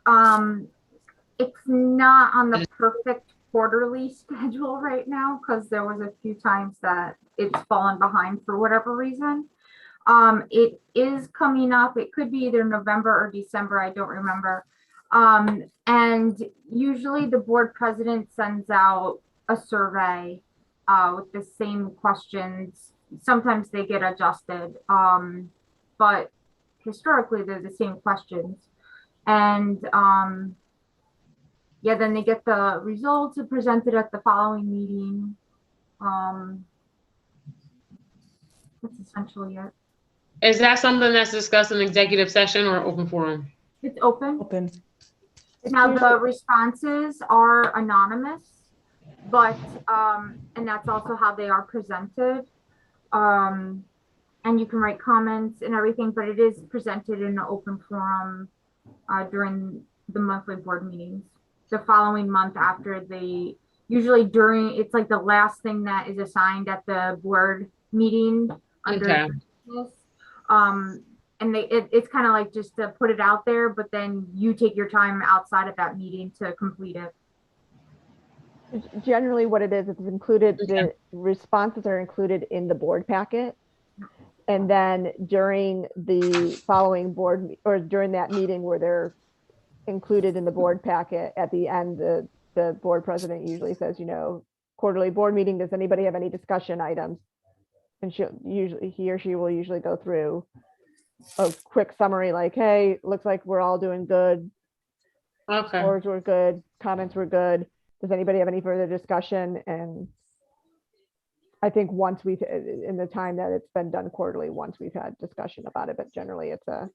it's not on the perfect quarterly schedule right now because there was a few times that it's fallen behind for whatever reason. It is coming up. It could be either November or December. I don't remember. And usually the board president sends out a survey with the same questions. Sometimes they get adjusted, but historically they're the same questions. And yeah, then they get the results presented at the following meeting. That's essentially it. is that something that's discussed in executive session or open forum? It's open. Open. Now the responses are anonymous, but and that's also how they are presented. And you can write comments and everything, but it is presented in an open forum during the monthly board meetings. The following month after usually during, it's like the last thing that is assigned at the board meeting under Okay. business. And it's kind of like just to put it out there, but then you take your time outside of that meeting to complete it. Generally what it is, it's included, the responses are included in the board packet. And then during the following board, or during that meeting where they're included in the board packet, at the end, the board president usually says, you know, quarterly board meeting, does anybody have any discussion items? And he or she will usually go through a quick summary like, hey, looks like we're all doing good. Okay. Scores were good, comments were good. Does anybody have any further discussion? And I think once we've, in the time that it's been done quarterly, once we've had discussion about it, but generally it's a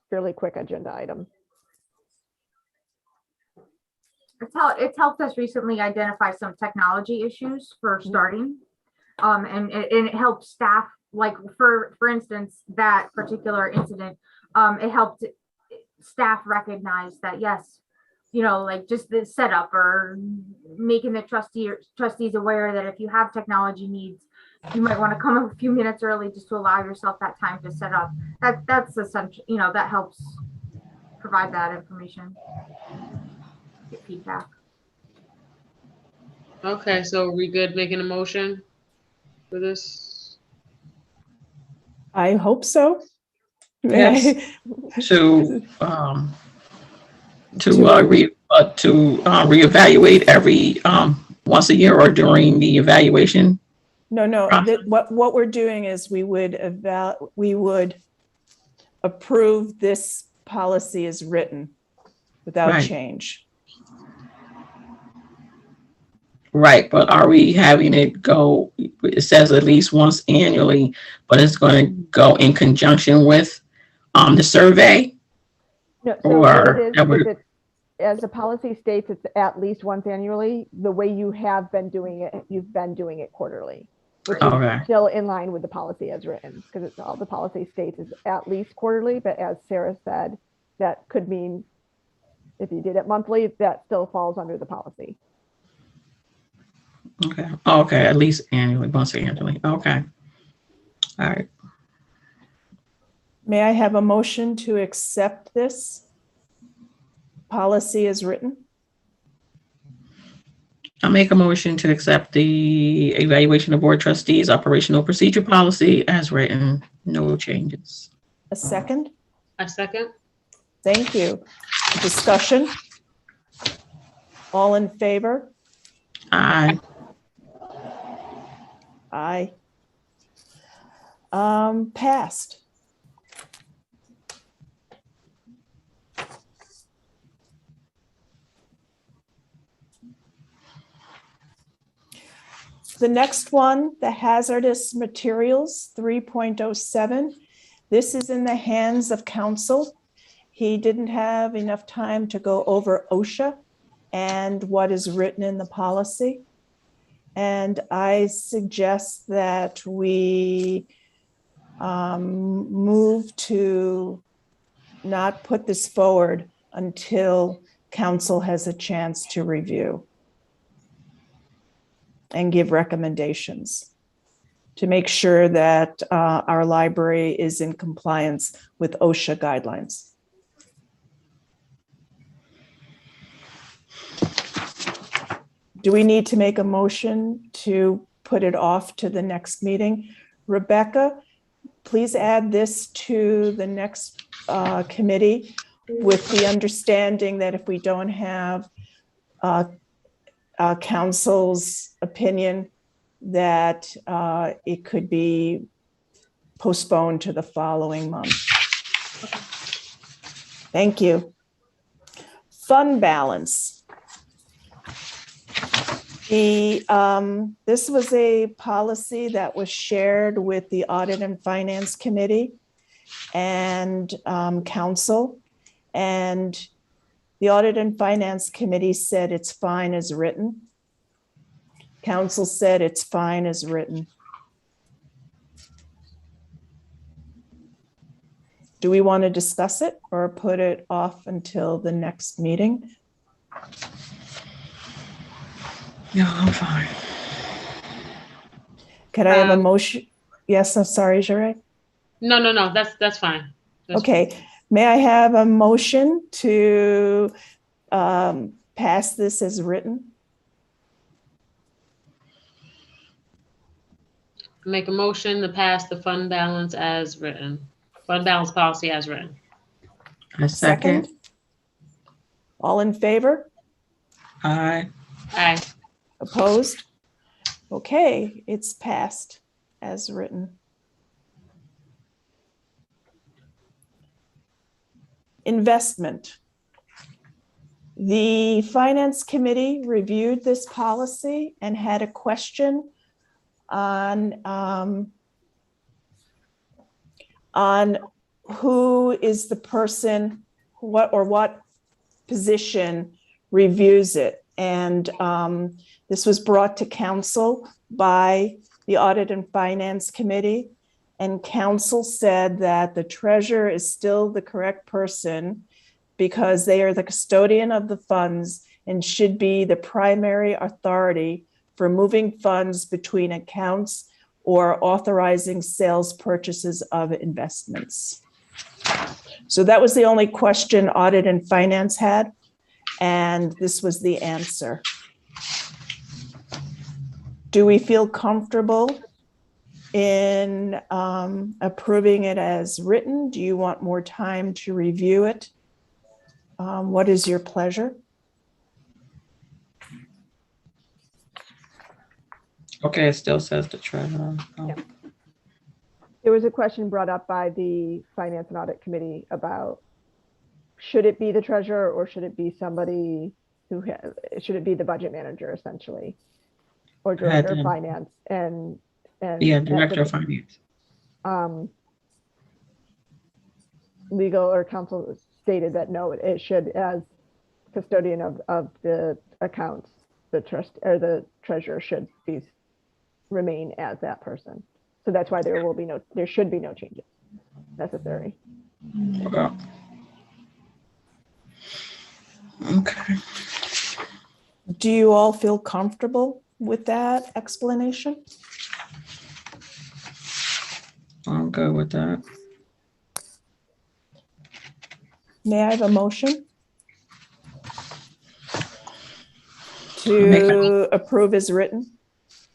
fairly quick agenda item. It's helped us recently identify some technology issues for starting. And it helps staff, like for instance, that particular incident, it helped staff recognize that, yes, you know, like just the setup or making the trustees aware that if you have technology needs, you might want to come a few minutes early just to allow yourself that time to set up. That's essential, you know, that helps provide that information, get feedback. Okay, so are we good making a motion for this? I hope so. Yes. To reevaluate every once a year or during the evaluation? No. Process. What we're doing is we would approve this policy as written without Right. change. Right, but are we having it go, it says at least once annually, but it's going to go in conjunction with the survey? No, so Or what it is, as the policy states, it's at least once annually. The way you have been doing it, you've been doing it quarterly, which is Okay. still in line with the policy as written, because it's all the policy states is at least quarterly. But as Sarah said, that could mean if you did it monthly, that still falls under the policy. Okay. Okay. At least annually, once annually. Okay. All right. May I have a motion to accept this policy as written? I'll make a motion to accept the evaluation of board trustees operational procedure policy as written. No changes. A second? A second. Thank you. Discussion? All in favor? Aye. Aye. Passed. The next one, the hazardous materials 3.07. This is in the hands of council. He didn't have enough time to go over OSHA and what is written in the policy. And I suggest that we move to not put this forward until council has a chance to review and give recommendations to make sure that our library is in compliance with OSHA guidelines. Do we need to make a motion to put it off to the next meeting? Rebecca, please add this to the next committee with the understanding that if we don't have council's opinion, that it could be postponed to the following month. Thank you. Fund balance. This was a policy that was shared with the Audit and Finance Committee and council. And the Audit and Finance Committee said it's fine as written. Council said it's fine as written. Do we want to discuss it or put it off until the next meeting? No, I'm fine. Could I have a motion? Yes, I'm sorry, Jeray. No, that's fine. Okay, may I have a motion to pass this as written? Make a motion to pass the fund balance as written. Fund balance policy as written. A second. All in favor? Aye. Aye. Opposed? Okay, it's passed as written. Investment. The Finance Committee reviewed this policy and had a question on who is the person, what position reviews it. And this was brought to council by the Audit and Finance Committee. And council said that the treasurer is still the correct person because they are the custodian of the funds and should be the primary authority for moving funds between accounts or authorizing sales purchases of investments. So that was the only question Audit and Finance had, and this was the answer. Do we feel comfortable in approving it as written? Do you want more time to review it? What is your pleasure? Okay, it still says the treasurer. Oh. Yeah. There was a question brought up by the Finance and Audit Committee about should it be the treasurer or should it be somebody who should it be the budget manager essentially, or director of finance? And yeah, director of finance. Legal or counsel stated that no, it should, as custodian of the accounts, the trust or the treasurer should remain as that person. So that's why there should be no changes necessary. Okay. Do you all feel comfortable with that explanation? I'm good with that. May I have a motion to approve as written?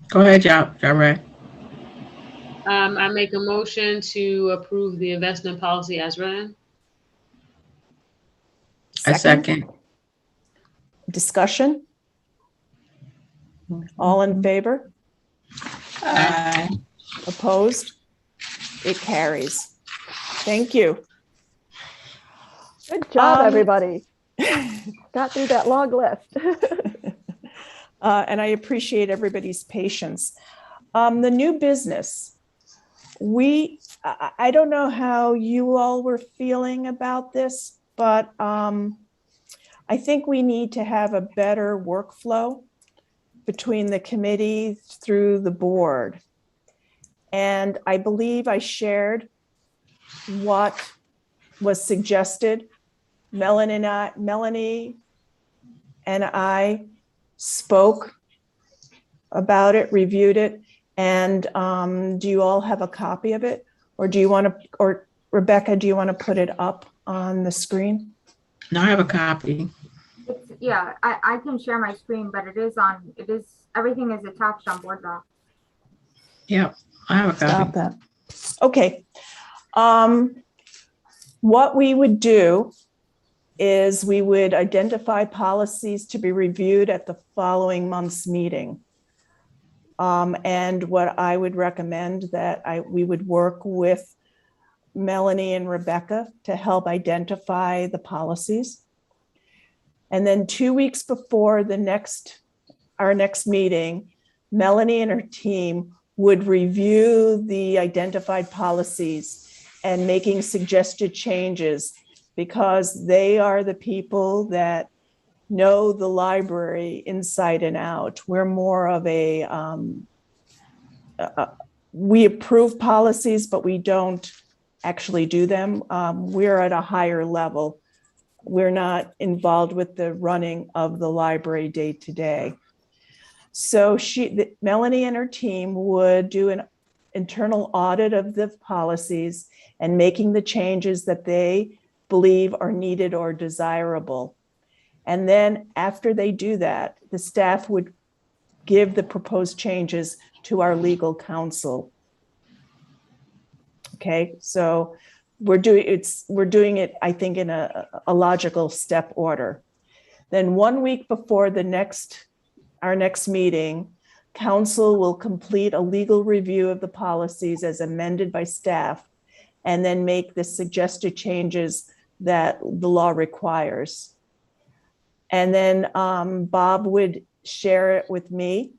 Go ahead, Ray. I make a motion to approve the investment policy as written. A second. Discussion? All in favor? Aye. Opposed? It carries. Thank you. Good job, Um, everybody. Got through that long list. And I appreciate everybody's patience. The new business. I don't know how you all were feeling about this, but I think we need to have a better workflow between the committee through the board. And I believe I shared what was suggested. Melanie and I spoke about it, reviewed it. And do you all have a copy of it? Or do you want to, or Rebecca, do you want to put it up on the screen? No, I have a copy. Yeah, I can share my screen, but everything is attached on Board Doc. Yep, I have a copy. Stop that. Okay. What we would do is we would identify policies to be reviewed at the following month's meeting. And what I would recommend that we would work with Melanie and Rebecca to help identify the policies. And then 2 weeks before our next meeting, Melanie and her team would review the identified policies and making suggested changes, because they are the people that know the library inside and out. We're more of we approve policies, but we don't actually do them. We're at a higher level. We're not involved with the running of the library day to day. So Melanie and her team would do an internal audit of the policies and making the changes that they believe are needed or desirable. And then after they do that, the staff would give the proposed changes to our legal counsel. Okay, so we're doing it, I think, in a logical step order. Then 1 week before our next meeting, council will complete a legal review of the policies as amended by staff, and then make the suggested changes that the law requires. And then Bob would share it with me,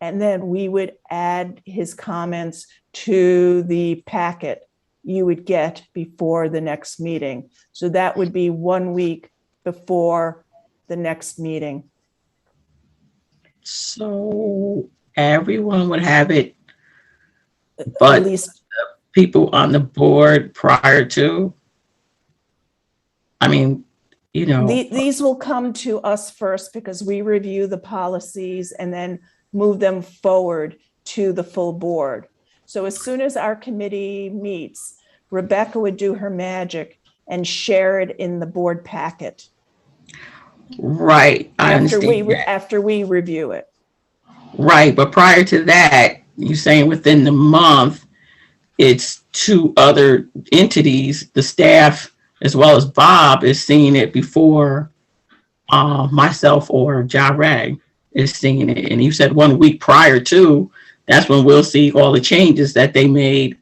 and then we would add his comments to the packet you would get before the next meeting. So that would be 1 week before the next meeting. So everyone would have it, but At least people on the board prior to? I mean, you know. these will come to us first because we review the policies and then move them forward to the full board. So as soon as our committee meets, Rebecca would do her magic and share it in the board packet. Right, I understand that. After we review it. Right, but prior to that, you're saying within the month, it's two other entities, the staff as well as Bob is seeing it before myself or Ja Ray is seeing it. And you said 1 week prior to, that's when we'll see all the changes that they made,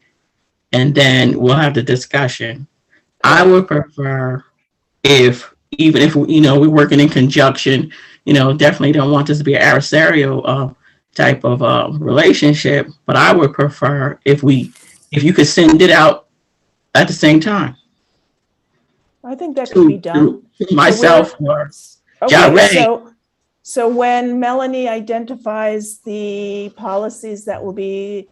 and then we'll have the discussion. I would prefer even if we're working in conjunction, definitely don't want this to be an adversarial type of relationship, but I would prefer if you could send it out at the same time. I think that could be done. To myself or Okay, Ray. so when Melanie identifies the policies that will be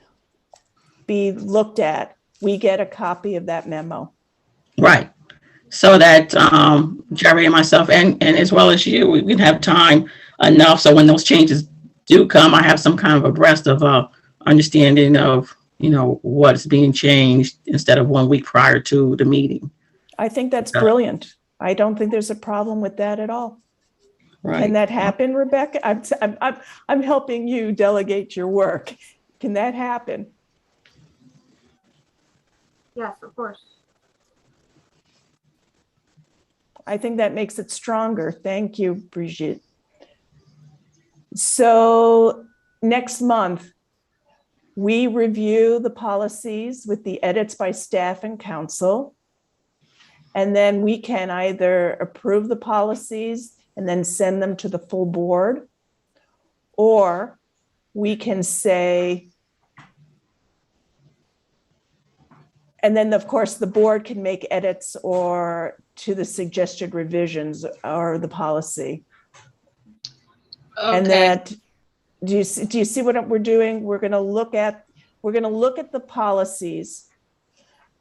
looked at, we get a copy of that memo. Right. So that Jerry and myself, and as well as you, we can have time enough. So when those changes do come, I have some kind of abreast of understanding of, what's being changed instead of 1 week prior to the meeting. I think that's brilliant. I don't think there's a problem with that at all. Right. Can that happen, Rebecca? I'm helping you delegate your work. Can that happen? Yes, of course. I think that makes it stronger. Thank you, Brigitte. So next month, we review the policies with the edits by staff and council. And then we can either approve the policies and then send them to the full board, or we can say, and then of course the board can make edits or to the suggested revisions or the policy. Okay. And that, do you see what we're doing? We're going to look at the policies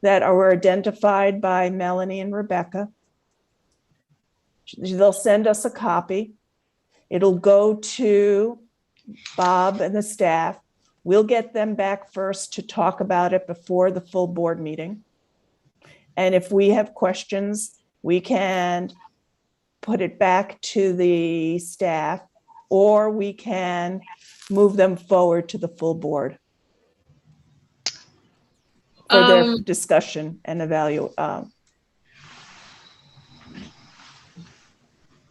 that are identified by Melanie and Rebecca. They'll send us a copy. It'll go to Bob and the staff. We'll get them back first to talk about it before the full board meeting. And if we have questions, we can put it back to the staff, or we can move them forward to the full board for their discussion and evaluate.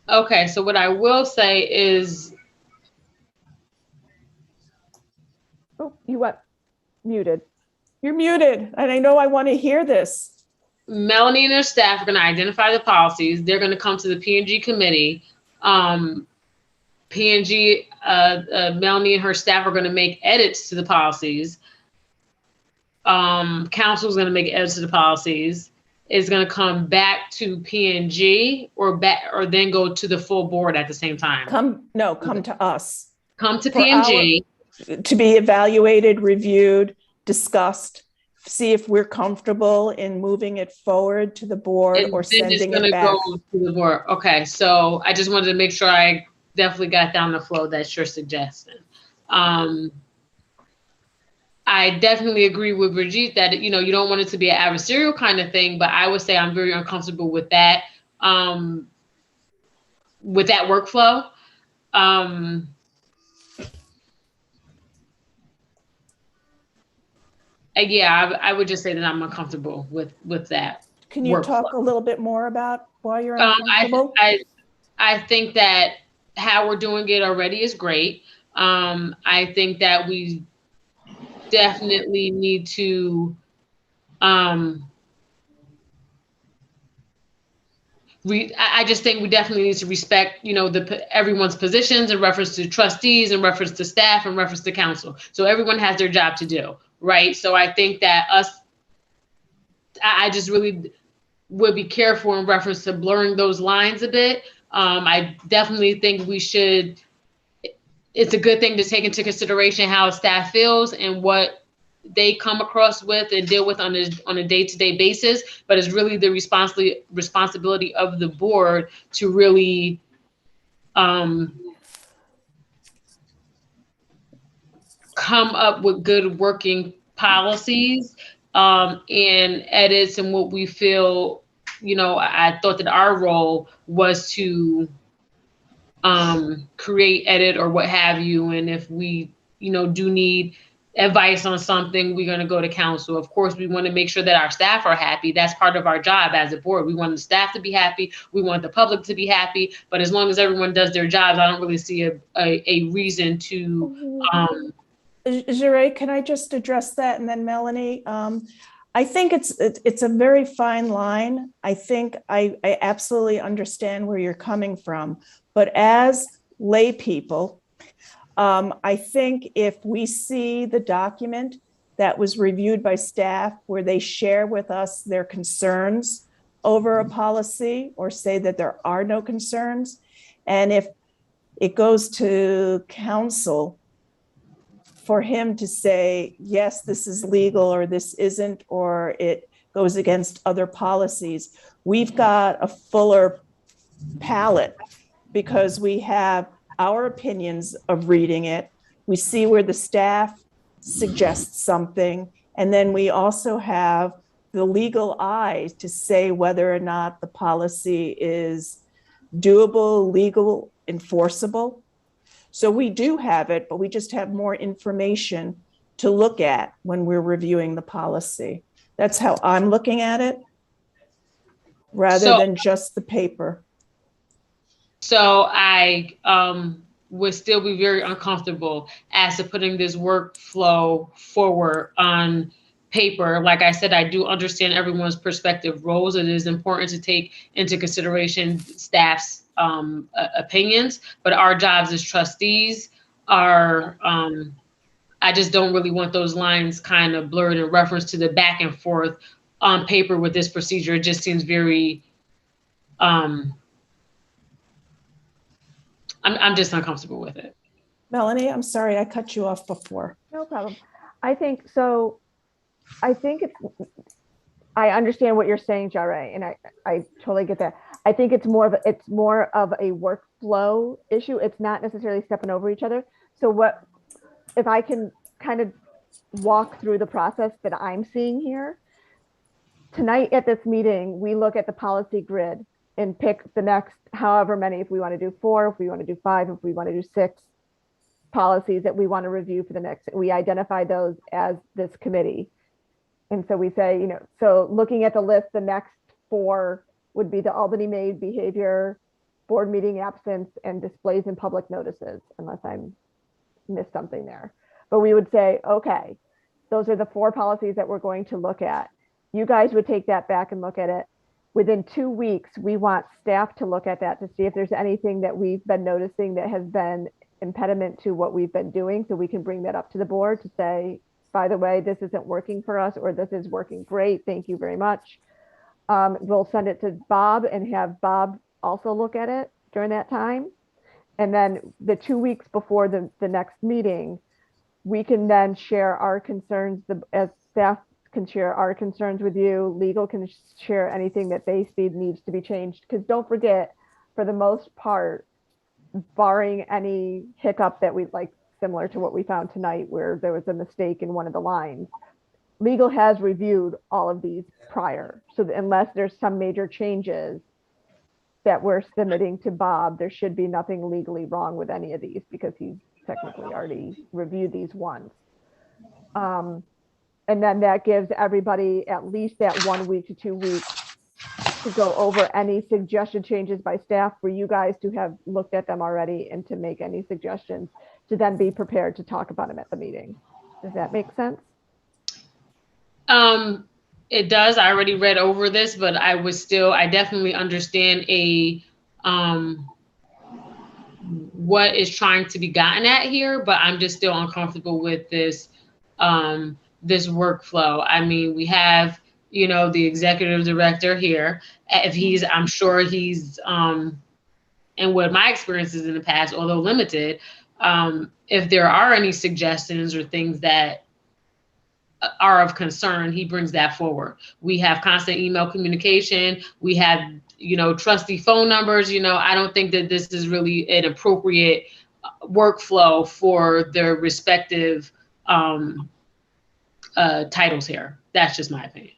Okay, so what I will say is, Oh, you got muted. You're muted, and I know I want to hear this. Melanie and her staff are going to identify the policies. They're going to come to the P&G committee. P&G, Melanie and her staff are going to make edits to the policies. Council is going to make edits to the policies. It's going to come back to P&G or then go to the full board at the same time. Come to us. Come to P&G. To be evaluated, reviewed, discussed, see if we're comfortable in moving it forward to the board or sending it back. Go to the board. Okay, so I just wanted to make sure I definitely got down the flow that you're suggesting. I definitely agree with Brigitte that, you don't want it to be an adversarial kind of thing, but I would say I'm very uncomfortable with that workflow. Yeah, I would just say that I'm uncomfortable with that. Can you talk a little bit more about why you're uncomfortable? I think that how we're doing it already is great. I think that we definitely need to I just think we definitely need to respect, everyone's positions in reference to trustees, in reference to staff, in reference to council. So everyone has their job to do, right? So I think that I just really would be careful in reference to blurring those lines a bit. I definitely think it's a good thing to take into consideration how staff feels and what they come across with and deal with on a day-to-day basis, but it's really the responsibility of the board to really come up with good working policies and edits and what we feel, I thought that our role was to create, edit, or what have you. And if we, do need advice on something, we're going to go to council. Of course, we want to make sure that our staff are happy. That's part of our job as a board. We want the staff to be happy. We want the public to be happy. But as long as everyone does their jobs, I don't really see a reason to. Jure, can I just address that? And then Melanie, I think it's a very fine line. I think I absolutely understand where you're coming from. But as lay people, I think if we see the document that was reviewed by staff where they share with us their concerns over a policy or say that there are no concerns, And if it goes to council, for him to say, yes, this is legal or this isn't, or it goes against other policies, we've got a fuller palette because we have our opinions of reading it. We see where the staff suggests something. And then we also have the legal eye to say whether or not the policy is doable, legal, enforceable. So we do have it, but we just have more information to look at when we're reviewing the policy. That's how I'm looking at it, rather than just the paper. So I would still be very uncomfortable as to putting this workflow forward on paper. Like I said, I do understand everyone's perspective roles. It is important to take into consideration staff's opinions, but our jobs as trustees are, I just don't really want those lines kind of blurred in reference to the back and forth on paper with this procedure. It just seems very, I'm just uncomfortable with it. Melanie, I'm sorry, I cut you off before. No problem. I think so. I think I understand what you're saying, Jare, and I totally get that. I think it's more of a workflow issue. It's not necessarily stepping over each other. So what if I can kind of walk through the process that I'm seeing here? Tonight at this meeting, we look at the policy grid and pick the next however many, if we want to do 4, if we want to do 5, if we want to do 6 policies that we want to review for the next, we identify those as this committee. And so we say, you know, so looking at the list, the next 4 would be the Albany Made behavior, board meeting absence, and displays in public notices, unless I missed something there. But we would say, okay, those are the 4 policies that we're going to look at. You guys would take that back and look at it. Within 2 weeks, we want staff to look at that to see if there's anything that we've been noticing that has been impediment to what we've been doing. So we can bring that up to the board to say, by the way, this isn't working for us, or this is working great. Thank you very much. We'll send it to Bob and have Bob also look at it during that time. And then the 2 weeks before the next meeting, we can then share our concerns, as staff can share our concerns with you. Legal can share anything that they see needs to be changed. Because don't forget, for the most part, barring any hiccup that we'd like, similar to what we found tonight, where there was a mistake in one of the lines, legal has reviewed all of these prior. So unless there's some major changes that we're submitting to Bob, there should be nothing legally wrong with any of these because he's technically already reviewed these ones. And then that gives everybody at least that 1 week to 2 weeks to go over any suggested changes by staff for you guys to have looked at them already and to make any suggestions to then be prepared to talk about them at the meeting. Does that make sense? It does. I already read over this, but I definitely understand what is trying to be gotten at here, but I'm just still uncomfortable with this, this workflow. I mean, we have, you know, the executive director here. If I'm sure he's, and what my experiences in the past, although limited, if there are any suggestions or things that are of concern, he brings that forward. We have constant email communication. We have, you know, trustee phone numbers. You know, I don't think that this is really an appropriate workflow for their respective titles here. That's just my opinion.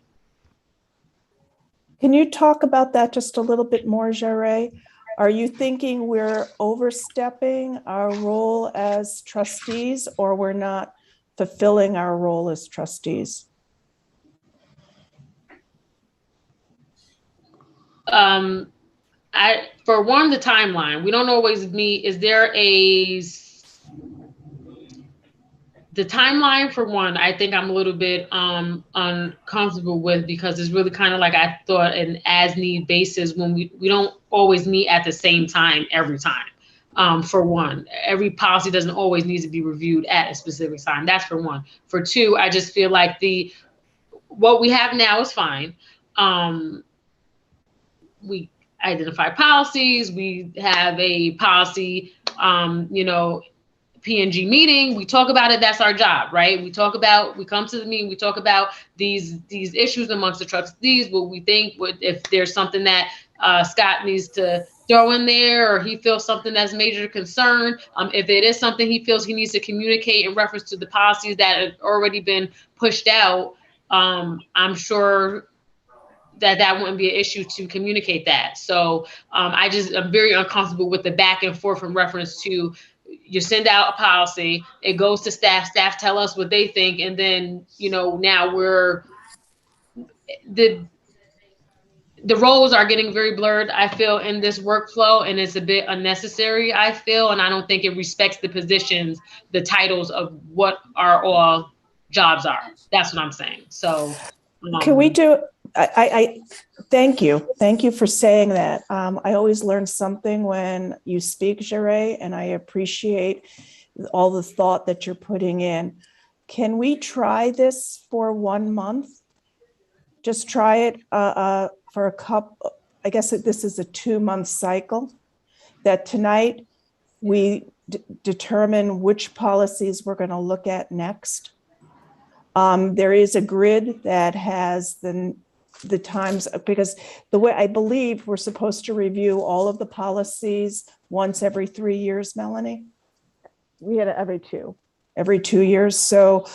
Can you talk about that just a little bit more, Jare? Are you thinking we're overstepping our role as trustees, or we're not fulfilling our role as trustees? For one, the timeline. We don't always meet. Is there the timeline for one, I think I'm a little bit uncomfortable with, because it's really kind of like I thought an as-need basis when we don't always meet at the same time every time. For one, every policy doesn't always need to be reviewed at a specific time. That's for one. For two, I just feel like what we have now is fine. identify policies. We have a policy, P&G meeting. We talk about it. That's our job, right? We come to the meeting. We talk about these issues amongst the trustees. What we think, if there's something that Scott needs to throw in there, or he feels something that's major concern. If it is something he feels he needs to communicate in reference to the policies that have already been pushed out, I'm sure that wouldn't be an issue to communicate that. So I'm very uncomfortable with the back and forth in reference to, you send out a policy, it goes to staff tell us what they think, and then, now the roles are getting very blurred, I feel, in this workflow, and it's a bit unnecessary, I feel, and I don't think it respects the positions, the titles of what our all jobs are. That's what I'm saying. So can we do, I thank you. Thank you for saying that. I always learn something when you speak, Jure, and I appreciate all the thought that you're putting in. Can we try this for 1 month? Just try it for a couple, I guess this is a 2-month cycle, that tonight we determine which policies we're going to look at next. There is a grid that has the times, because the way I believe we're supposed to review all of the policies once every 3 years, Melanie? We had it every 2. Every 2 years. So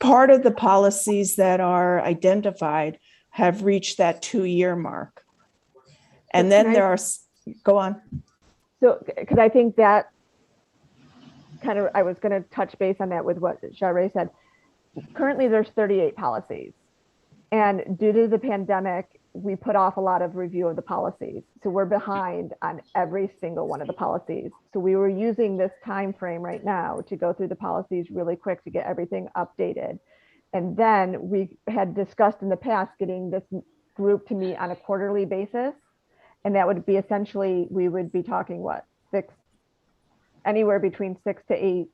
part of the policies that are identified have reached that 2-year mark. And then there are, go on. So, because I think that I was going to touch base on that with what Jare said. Currently, there's 38 policies. And due to the pandemic, we put off a lot of review of the policies. So we're behind on every single one of the policies. So we were using this time frame right now to go through the policies really quick to get everything updated. And then we had discussed in the past getting this group to meet on a quarterly basis. And that would be essentially, we would be talking anywhere between 6 to 8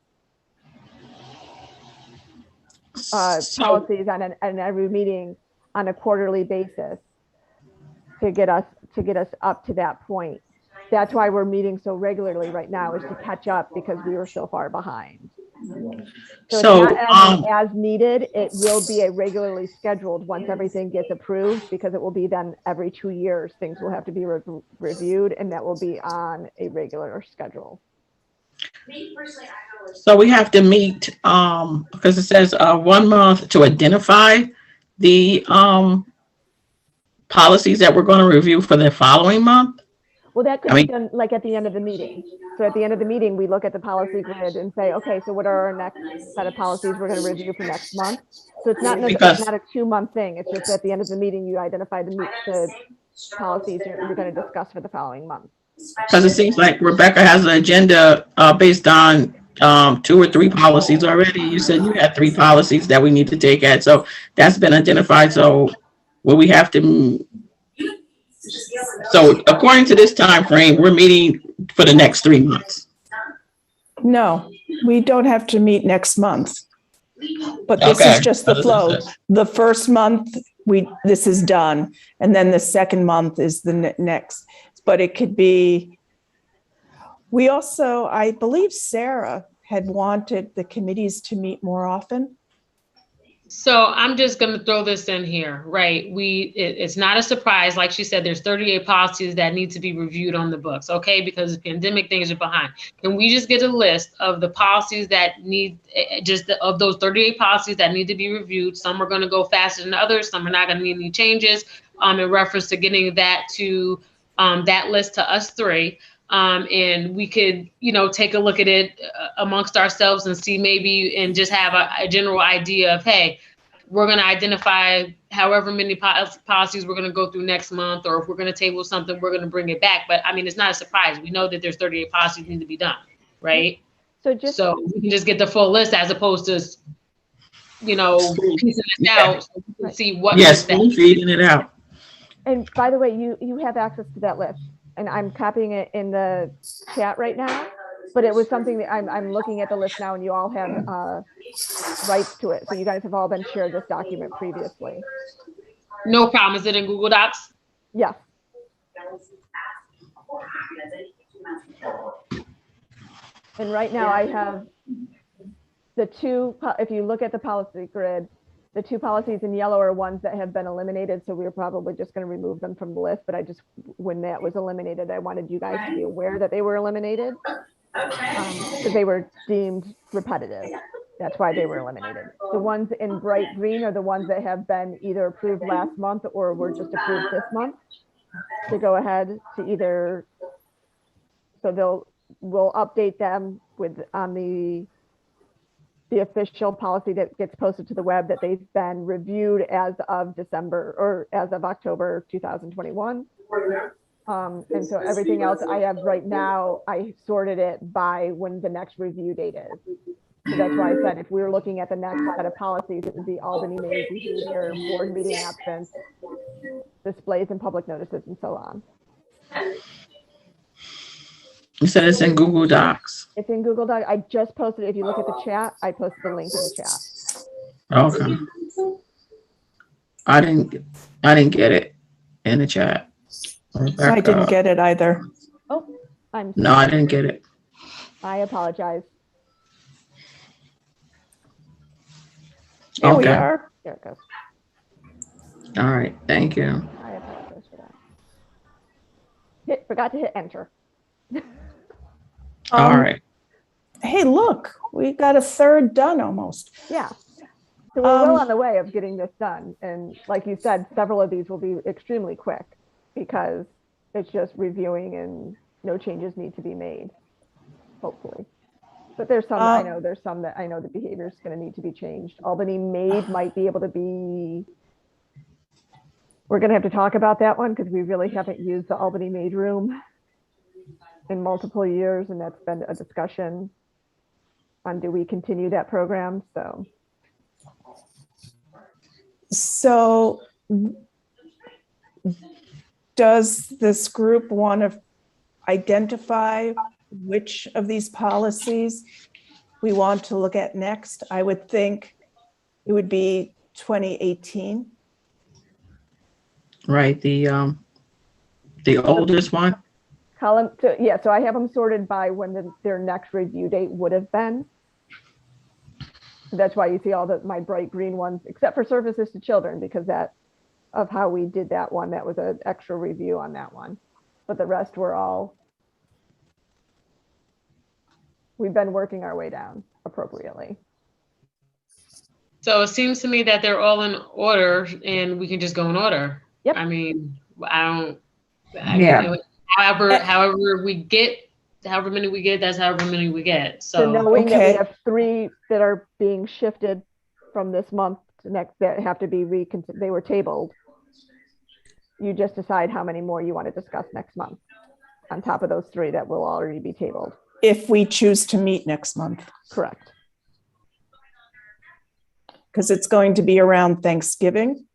policies on every meeting on a quarterly basis to get us up to that point. That's why we're meeting so regularly right now, is to catch up, because we were so far behind. So it's not as needed. It will be a regularly scheduled once everything gets approved, because it will be then every 2 years things will have to be reviewed, and that will be on a regular schedule. So we have to meet, because it says 1 month to identify the policies that we're going to review for the following month. Well, that could be done like at the end of the meeting. So at the end of the meeting, we look at the policy grid and say, okay, so what are our next set of policies we're going to review for next month? So it's not a 2-month thing. It's just at the end of the meeting, you identify the policies you're going to discuss for the following month. Because it seems like Rebecca has an agenda based on 2 or 3 policies already. You said you had 3 policies that we need to take at. So that's been identified. So will we have to? So according to this time frame, we're meeting for the next 3 months. No, we don't have to meet next month. But this is just the flow. The first month, this is done. And then the second month is the next. But it could be, we also, I believe Sarah had wanted the committees to meet more often. So I'm just going to throw this in here, right? It's not a surprise. Like she said, there's 38 policies that need to be reviewed on the books, okay? Because the pandemic things are behind. Can we just get a list of the policies that need, of those 38 policies that need to be reviewed? Some are going to go faster than others. Some are not going to need any changes in reference to getting that to that list to us 3. And we could, take a look at it amongst ourselves and see maybe, and just have a general idea of, hey, we're going to identify however many policies we're going to go through next month, or if we're going to table something, we're going to bring it back. But I mean, it's not a surprise. We know that there's 38 policies that need to be done, right? So we can just get the full list, as opposed to, piecing it out, so we can see what. Yes, feeding it out. And by the way, you have access to that list, and I'm copying it in the chat right now, but it was something that I'm looking at the list now, and you all have rights to it. So you guys have all been shared this document previously. No problem. Is it in Google Docs? Yeah. And right now I have the if you look at the policy grid, the two policies in yellow are ones that have been eliminated. So we're probably just going to remove them from the list. But when that was eliminated, I wanted you guys to be aware that they were eliminated because they were deemed repetitive. That's why they were eliminated. The ones in bright green are the ones that have been either approved last month or were just approved this month to go ahead to either. So we'll update them on the official policy that gets posted to the web that they've been reviewed as of December or as of October 2021. And so everything else I have right now, I sorted it by when the next review date is. So that's why I said if we were looking at the next set of policies, it would be Albany made behavior, board meeting absence, displays and public notices, and so on. You said it's in Google Docs. It's in Google Doc. I just posted it. If you look at the chat, I posted the link in the chat. Okay. I didn't get it in the chat. I didn't get it either. Oh, No, I didn't get it. I apologize. Here we Okay. are. There it goes. All right. Thank you. I apologize for that. Forgot to hit enter. All right. Hey, look, we got a third done almost. Yeah. So we're well on the way of getting this done. And like you said, several of these will be extremely quick because it's just reviewing and no changes need to be made, hopefully. But there's some, I know there's some that I know the behavior is going to need to be changed. Albany made might be able to be, we're going to have to talk about that one because we really haven't used the Albany made room in multiple years, and that's been a discussion on do we continue that program. So does this group want to identify which of these policies we want to look at next? I would think it would be 2018. Right. The oldest one. Column, so I have them sorted by when their next review date would have been. So that's why you see all my bright green ones, except for services to children, because of how we did that one. That was an extra review on that one. But the rest were all, we've been working our way down appropriately. So it seems to me that they're all in order and we can just go in order. Yep. I mean, Yeah. however we get, however many we get, that's however many we get. So knowing that Okay. we have 3 that are being shifted from this month to next that have to be they were tabled. You just decide how many more you want to discuss next month on top of those 3 that will already be tabled. If we choose to meet next month, Correct. because it's going to be around Thanksgiving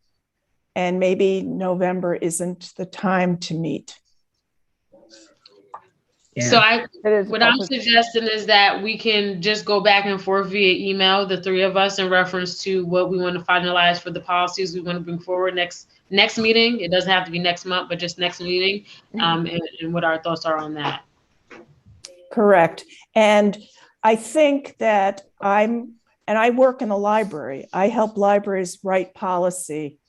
and maybe November isn't the time to meet. Yeah. So what I'm also- suggesting is that we can just go back and forth via email, the 3 of us, in reference to what we want to finalize for the policies we want to bring forward next meeting. It doesn't have to be next month, but just next meeting, and what our thoughts are on that. Correct. And I think that I work in a library. I help libraries write policy,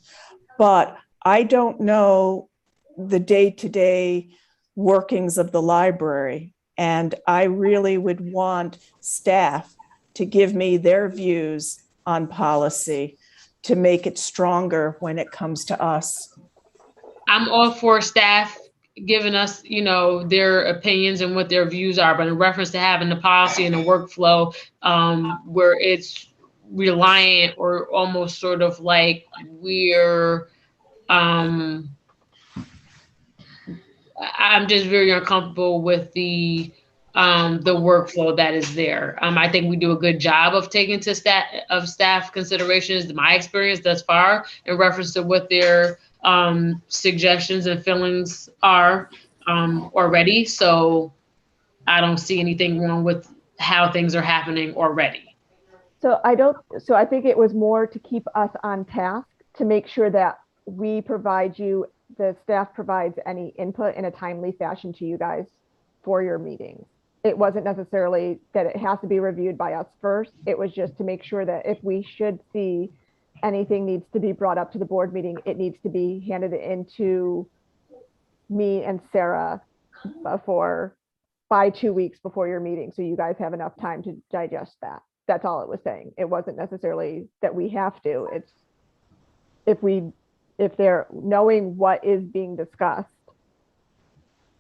but I don't know the day-to-day workings of the library. And I really would want staff to give me their views on policy to make it stronger when it comes to us. I'm all for staff giving us, their opinions and what their views are, but in reference to having the policy and the workflow, where it's reliant or almost sort of like we're, I'm just very uncomfortable with the workflow that is there. I think we do a good job of taking to staff considerations, my experience thus far, in reference to what their suggestions and feelings are already. So I don't see anything wrong with how things are happening already. So I think it was more to keep us on task to make sure that we provide you the staff provides any input in a timely fashion to you guys for your meetings. It wasn't necessarily that it has to be reviewed by us first. It was just to make sure that if we should see anything needs to be brought up to the board meeting, it needs to be handed into me and Sarah by 2 weeks before your meeting. So you guys have enough time to digest that. That's all it was saying. It wasn't necessarily that we have to. It's if they're knowing what is being discussed,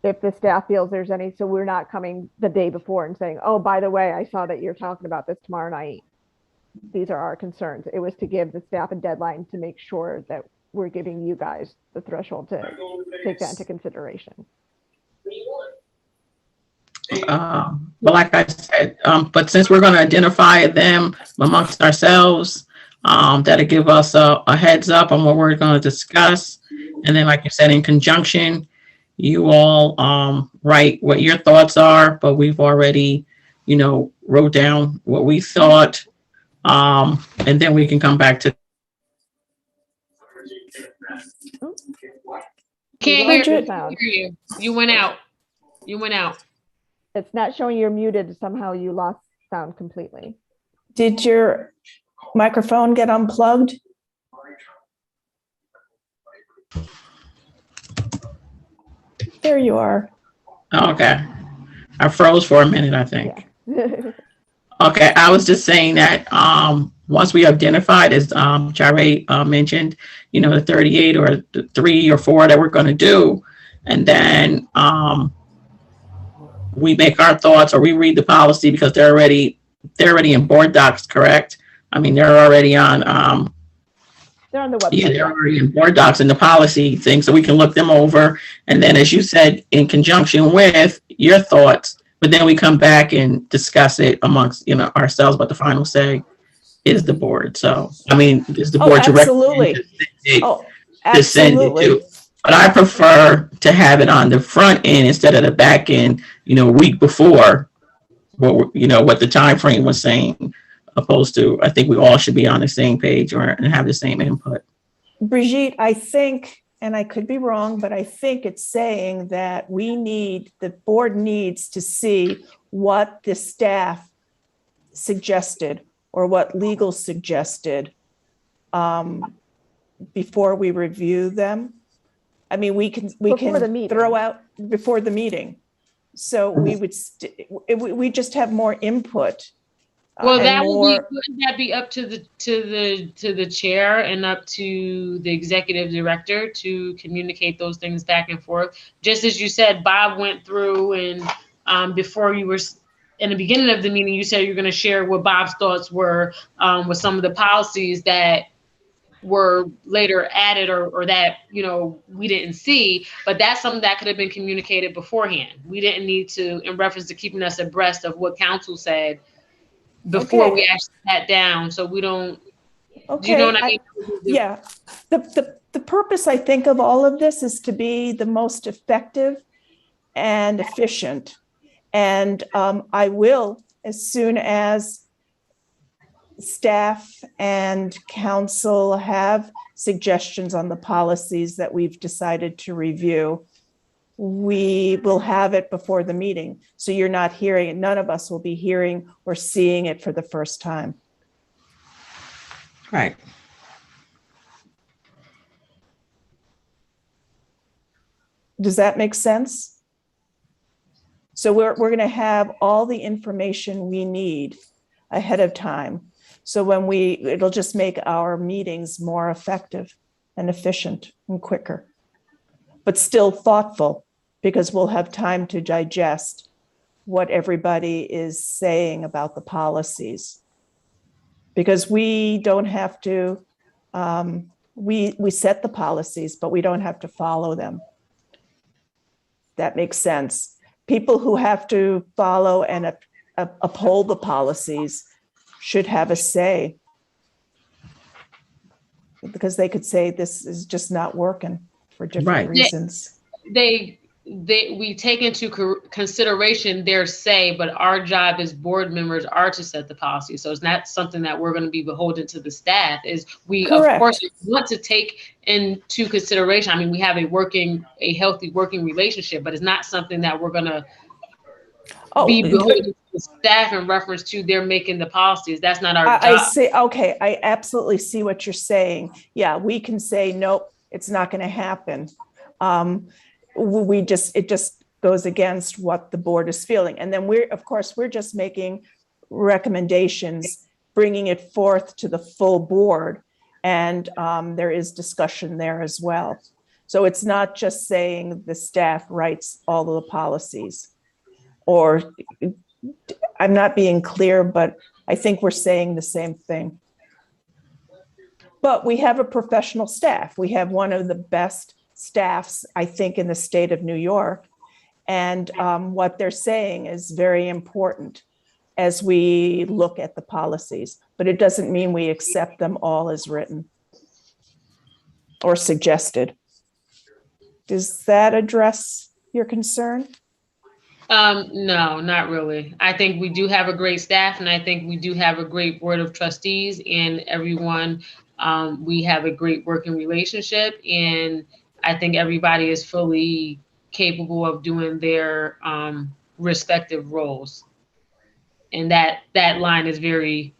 if the staff feels there's any, so we're not coming the day before and saying, oh, by the way, I saw that you're talking about this tomorrow night. These are our concerns. It was to give the staff a deadline to make sure that we're giving you guys the threshold to take that into consideration. But like I said, but since we're going to identify them amongst ourselves, that'll give us a heads up on what we're going to discuss. And then, like you said, in conjunction, you all write what your thoughts are, but we've already, wrote down what we thought. And then we can come back to. Can't hear Sound. you. You went out. You went out. It's not showing you're muted. Somehow you lost sound completely. Did your microphone get unplugged? There you are. Okay. I froze for a minute, I think. Yeah. Okay, I was just saying that once we identified, as Jare mentioned, the 38 or the 3 or 4 that we're going to do, and then we make our thoughts or we read the policy because they're already in board docs, correct? I mean, they're already on. They're on the website. Yeah, they're already in board docs and the policy thing, so we can look them over. And then, as you said, in conjunction with your thoughts, but then we come back and discuss it amongst ourselves. But the final say is the board. So I mean, is the board to absolutely. to send it to. But I prefer to have it on the front end instead of the back end. Week before, what the time frame was saying. Opposed to, I think we all should be on the same page and have the same input. Brigitte, I think, and I could be wrong, but I think it's saying that the board needs to see what the staff suggested or what legal suggested before we review them. I mean, we can throw out before the meeting. So we just have more input. Well, wouldn't that be up to the chair and up to the executive director to communicate those things back and forth? Just as you said, Bob went through and before you were in the beginning of the meeting, you said you're going to share what Bob's thoughts were with some of the policies that were later added or that we didn't see, but that's something that could have been communicated beforehand. We didn't need to, in reference to keeping us abreast of what council said before we actually sat down, so we don't. Okay. Do you know what I mean? Yeah. The purpose, I think, of all of this is to be the most effective and efficient. And I will, as soon as staff and council have suggestions on the policies that we've decided to review, we will have it before the meeting. So you're not hearing it. None of us will be hearing or seeing it for the first time. Right. Does that make sense? So we're going to have all the information we need ahead of time. So it'll just make our meetings more effective and efficient and quicker, but still thoughtful, because we'll have time to digest what everybody is saying about the policies. Because we don't have to, we set the policies, but we don't have to follow them. That makes sense. People who have to follow and uphold the policies should have a say, because they could say this is just not working for different reasons. we take into consideration their say, but our job as board members are to set the policy. So it's not something that we're going to be beholden to the staff. Is we of course Correct. want to take into consideration. I mean, we have a healthy working relationship, but it's not something that we're going to be beholden to the staff in reference to their making the policies. That's not our job. I see. Okay, I absolutely see what you're saying. Yeah, we can say, nope, it's not going to happen. It just goes against what the board is feeling. And then we're just making recommendations, bringing it forth to the full board. And there is discussion there as well. So it's not just saying the staff writes all of the policies. Or I'm not being clear, but I think we're saying the same thing. But we have a professional staff. We have one of the best staffs, I think, in the state of New York. And what they're saying is very important as we look at the policies. But it doesn't mean we accept them all as written or suggested. Does that address your concern? No, not really. I think we do have a great staff, and I think we do have a great board of trustees, and everyone, we have a great working relationship, and I think everybody is fully capable of doing their respective roles. And that line is very,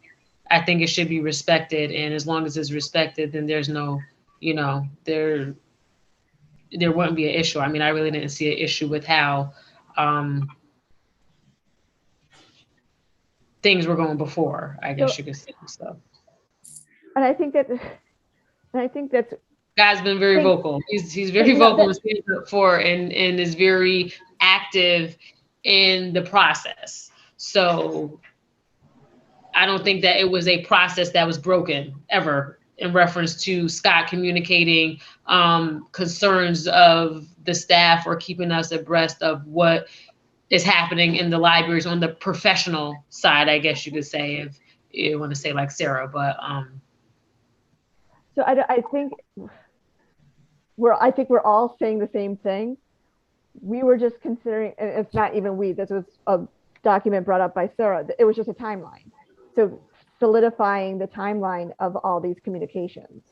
I think it should be respected, and as long as it's respected, then there's no, there wouldn't be an issue. I mean, I really didn't see an issue with how things were going before, I guess you could say. So, And I think that's Guy's been very vocal. He's very vocal and stands up for and is very active in the process. So I don't think that it was a process that was broken ever in reference to Scott communicating concerns of the staff or keeping us abreast of what is happening in the libraries on the professional side, I guess you could say, if you want to say like Sarah, but so I think we're all saying the same thing. We were just considering, and it's not even we, this was a document brought up by Sarah, it was just a timeline. So solidifying the timeline of all these communications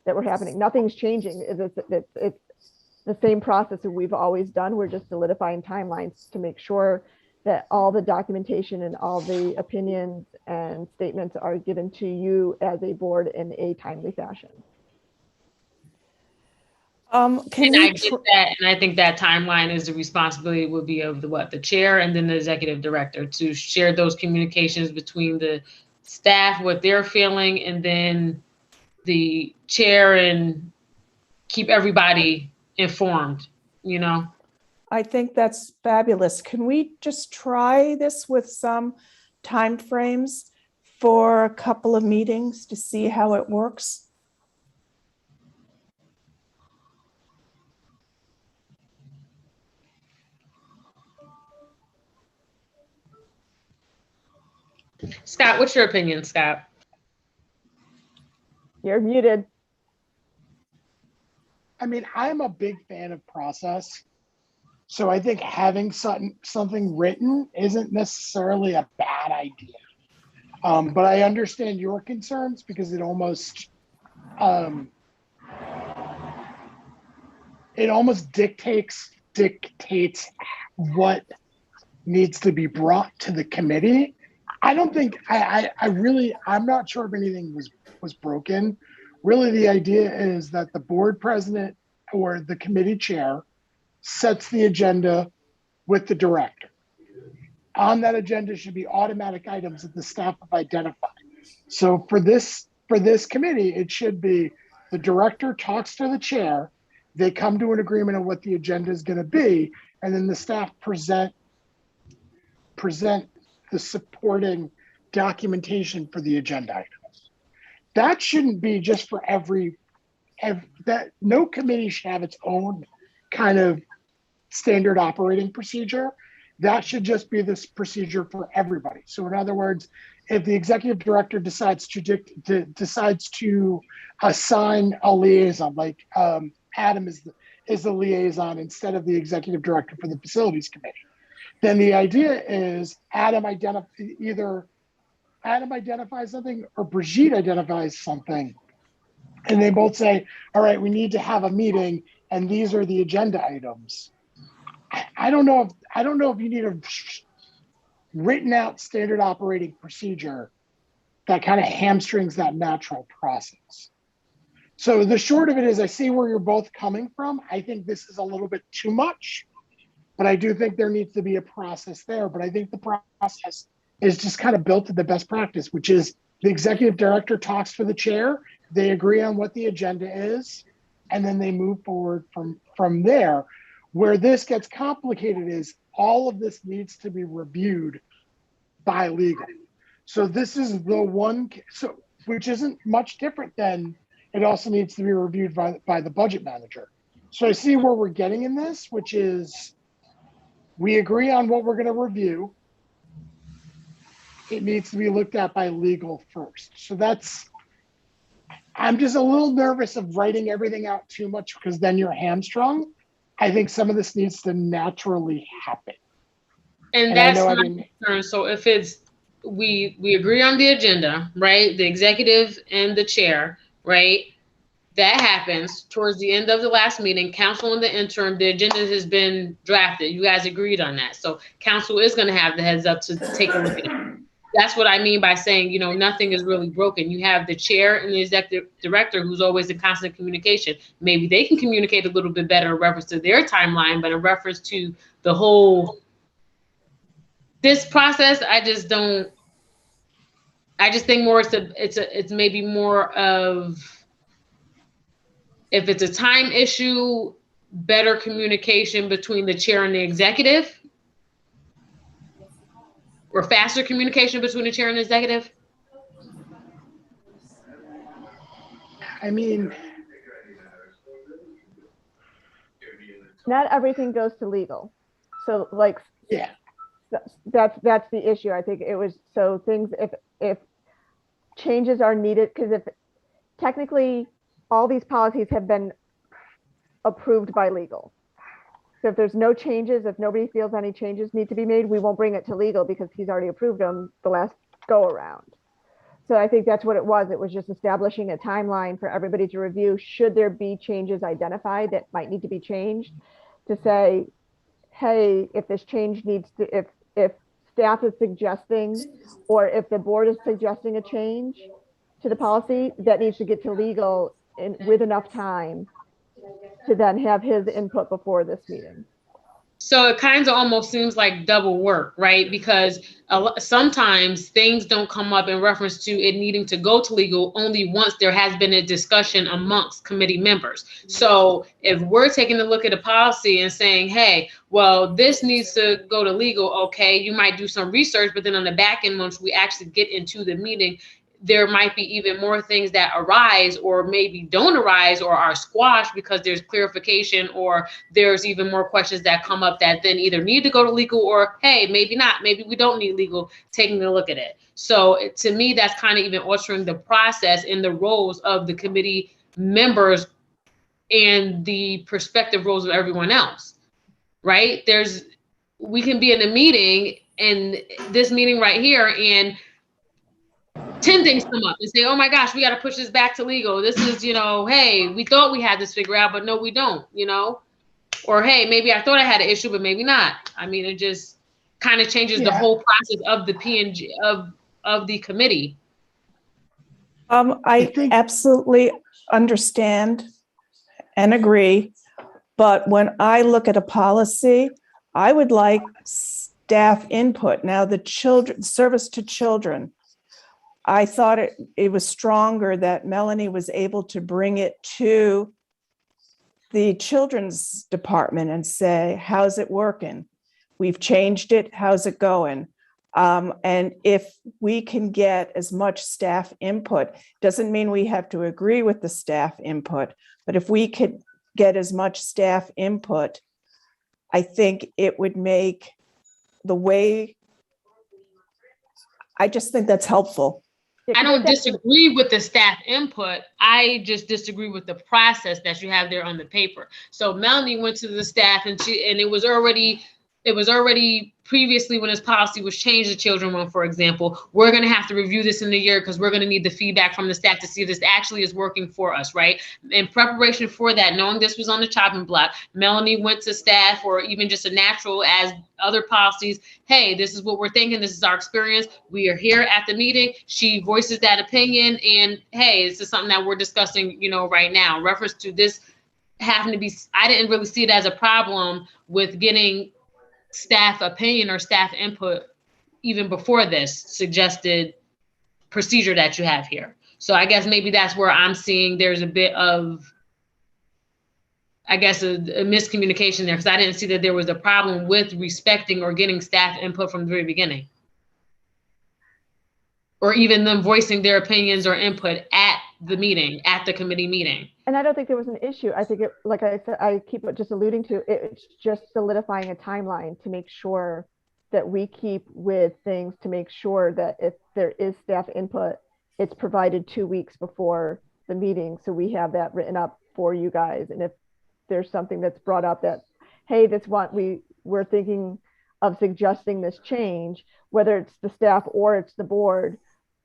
that were happening. Nothing's changing. It's the same process that we've always done. We're just solidifying timelines to make sure that all the documentation and all the opinions and statements are given to you as a board in a timely fashion. I get that, and I think that timeline is the responsibility would be of the chair and then the executive director to share those communications between the staff, what they're feeling, and then the chair, and keep everybody informed, I think that's fabulous. Can we just try this with some timeframes for a couple of meetings to see how it works? Scott, what's your opinion, Scott? You're muted. I mean, I'm a big fan of process. So I think having something written isn't necessarily a bad idea. But I understand your concerns because it almost dictates what needs to be brought to the committee. I don't think I'm not sure if anything was broken. Really, the idea is that the board president or the committee chair sets the agenda with the director. On that agenda should be automatic items that the staff have identified. So for this committee, it should be the director talks to the chair, they come to an agreement on what the agenda is going to be, and then the staff present the supporting documentation for the agenda items. That shouldn't be just for that no committee should have its own kind of standard operating procedure. That should just be this procedure for everybody. So in other words, if the executive director decides to assign a liaison, like Adam is the liaison instead of the executive director for the facilities committee. Then the idea is either Adam identifies something or Brigitte identifies something, and they both say, all right, we need to have a meeting and these are the agenda items. I don't know if you need a written out standard operating procedure that kind of hamstrings that natural process. So the short of it is, I see where you're both coming from. I think this is a little bit too much, but I do think there needs to be a process there. But I think the process is just kind of built to the best practice, which is the executive director talks for the chair, they agree on what the agenda is, and then they move forward from there. Where this gets complicated is all of this needs to be reviewed by legal. So this is the one, which isn't much different than it also needs to be reviewed by the budget manager. So I see where we're getting in this, which is we agree on what we're going to review. It needs to be looked at by legal first. So I'm just a little nervous of writing everything out too much because then you're hamstrung. I think some of this needs to naturally happen. And that's my concern. So if it's, we agree on the agenda, right? The executive and the chair, right? That happens towards the end of the last meeting. Council in the interim, the agenda has been drafted. You guys agreed on that. So council is going to have the heads up to take a look at it. That's what I mean by saying, nothing is really broken. You have the chair and the executive director who's always in constant communication. Maybe they can communicate a little bit better in reference to their timeline, but in reference to the whole, this process, I just think more it's maybe more of, if it's a time issue, better communication between the chair and the executive, or faster communication between the chair and the executive? I mean, Not everything goes to legal. So like, yeah, that's the issue. I think it was, so things, if changes are needed, because if technically all these policies have been approved by legal. So if there's no changes, if nobody feels any changes need to be made, we won't bring it to legal because he's already approved them the last go around. So I think that's what it was. It was just establishing a timeline for everybody to review. Should there be changes identified that might need to be changed, to say, hey, if this change needs to, if staff is suggesting, or if the board is suggesting a change to the policy, that needs to get to legal with enough time to then have his input before this meeting. So it kind of almost seems like double work, right? Because sometimes things don't come up in reference to it needing to go to legal only once there has been a discussion amongst committee members. So if we're taking a look at a policy and saying, hey, well, this needs to go to legal, okay, you might do some research, but then on the back end, once we actually get into the meeting, there might be even more things that arise or maybe don't arise or are squashed because there's clarification, or there's even more questions that come up that then either need to go to legal or, hey, maybe not, maybe we don't need legal, taking a look at it. So to me, that's kind of even altering the process in the roles of the committee members and the perspective roles of everyone else, right? We can be in a meeting, and this meeting right here, and 10 things come up and say, oh my gosh, we got to push this back to legal. This is, hey, we thought we had this figured out, but no, we don't, or hey, maybe I thought I had an issue, but maybe not. I mean, it just kind of changes the whole process of the P&G of the committee. I absolutely understand and agree, but when I look at a policy, I would like staff input. Now, the service to children, I thought it was stronger that Melanie was able to bring it to the children's department and say, how's it working? We've changed it. How's it going? And if we can get as much staff input, doesn't mean we have to agree with the staff input, but if we could get as much staff input, I think it would make the way, I just think that's helpful. I don't disagree with the staff input. I just disagree with the process that you have there on the paper. So Melanie went to the staff and it was already previously when this policy was changed, the children one, for example, we're going to have to review this in a year because we're going to need the feedback from the staff to see if this actually is working for us, right? In preparation for that, knowing this was on the chopping block, Melanie went to staff or even just a natural as other policies. Hey, this is what we're thinking. This is our experience. We are here at the meeting. She voices that opinion and hey, this is something that we're discussing, right now. In reference to this having to be, I didn't really see it as a problem with getting staff opinion or staff input even before this suggested procedure that you have here. So I guess maybe that's where I'm seeing there's a bit of, I guess, a miscommunication there because I didn't see that there was a problem with respecting or getting staff input from the very beginning. Or even them voicing their opinions or input at the meeting, at the committee meeting. And I don't think there was an issue. I think it, like I said, I keep just alluding to it, it's just solidifying a timeline to make sure that we keep with things to make sure that if there is staff input, it's provided 2 weeks before the meeting. So we have that written up for you guys. And if there's something that's brought up that, hey, this one, we're thinking of suggesting this change, whether it's the staff or it's the board,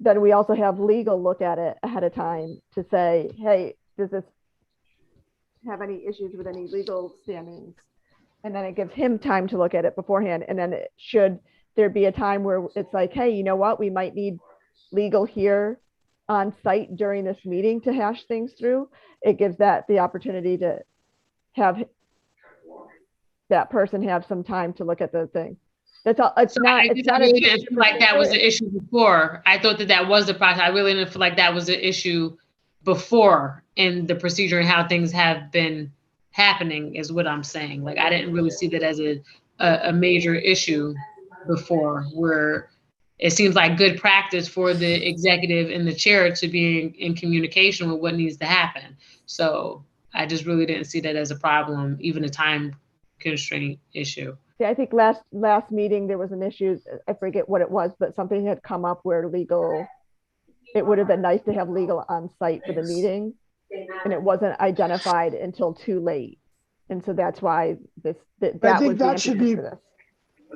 then we also have legal look at it ahead of time to say, hey, does this have any issues with any legal standings? And then it gives him time to look at it beforehand. And then should there be a time where it's like, hey, you know what, we might need legal here on site during this meeting to hash things through, it gives that the opportunity to have that person have some time to look at the thing. That's all. It's so not. I it's not really didn't feel like that was the issue before. I thought that was the process. I really didn't feel like that was the issue before in the procedure and how things have been happening is what I'm saying. Like I didn't really see that as a major issue before, where it seems like good practice for the executive and the chair to be in communication with what needs to happen. So I just really didn't see that as a problem, even a time constraint issue. Yeah, I think last meeting there was an issue. I forget what it was, but something had come up where legal. It would have been nice to have legal on site for the meeting, and it wasn't identified until too late, and so that's why that was the impetus for this.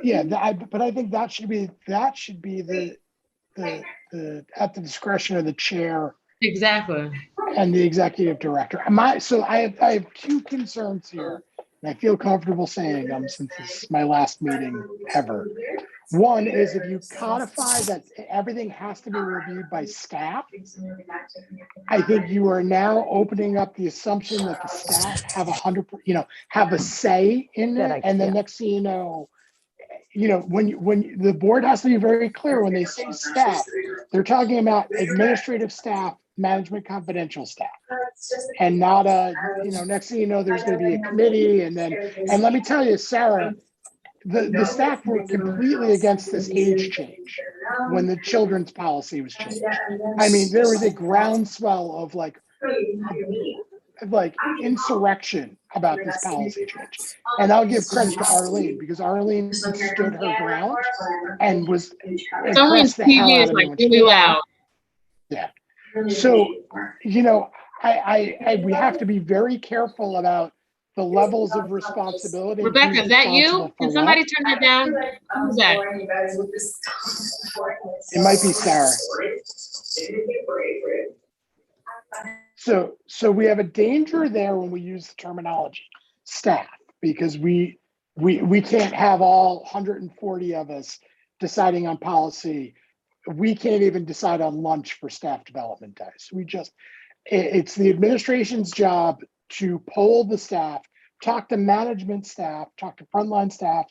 Yeah, but I think that should be the at the discretion of the chair. Exactly. And the executive director. So I have two concerns here. And I feel comfortable saying them since this is my last meeting ever. One is if you codify that everything has to be reviewed by staff, I think you are now opening up the assumption that the staff have have a say in it. And then next thing you know, when the board has to be very clear when they say staff, they're talking about administrative staff, management confidential staff, and not next thing you know, there's going to be a committee. And let me tell you, Sarah, the staff were completely against this age change when the children's policy was changed. I mean, there was a groundswell of like insurrection about this policy change. And I'll give credit to Arlene because Arlene stood her ground and was Someone's TV is like really loud. Yeah. So, we have to be very careful about the levels of responsibility. Rebecca, is that you? Can somebody turn that down? Who's that? It might be Sarah. So we have a danger there when we use the terminology staff, because we can't have all 140 of us deciding on policy. We can't even decide on lunch for staff development days. It's the administration's job to poll the staff, talk to management staff, talk to frontline staff,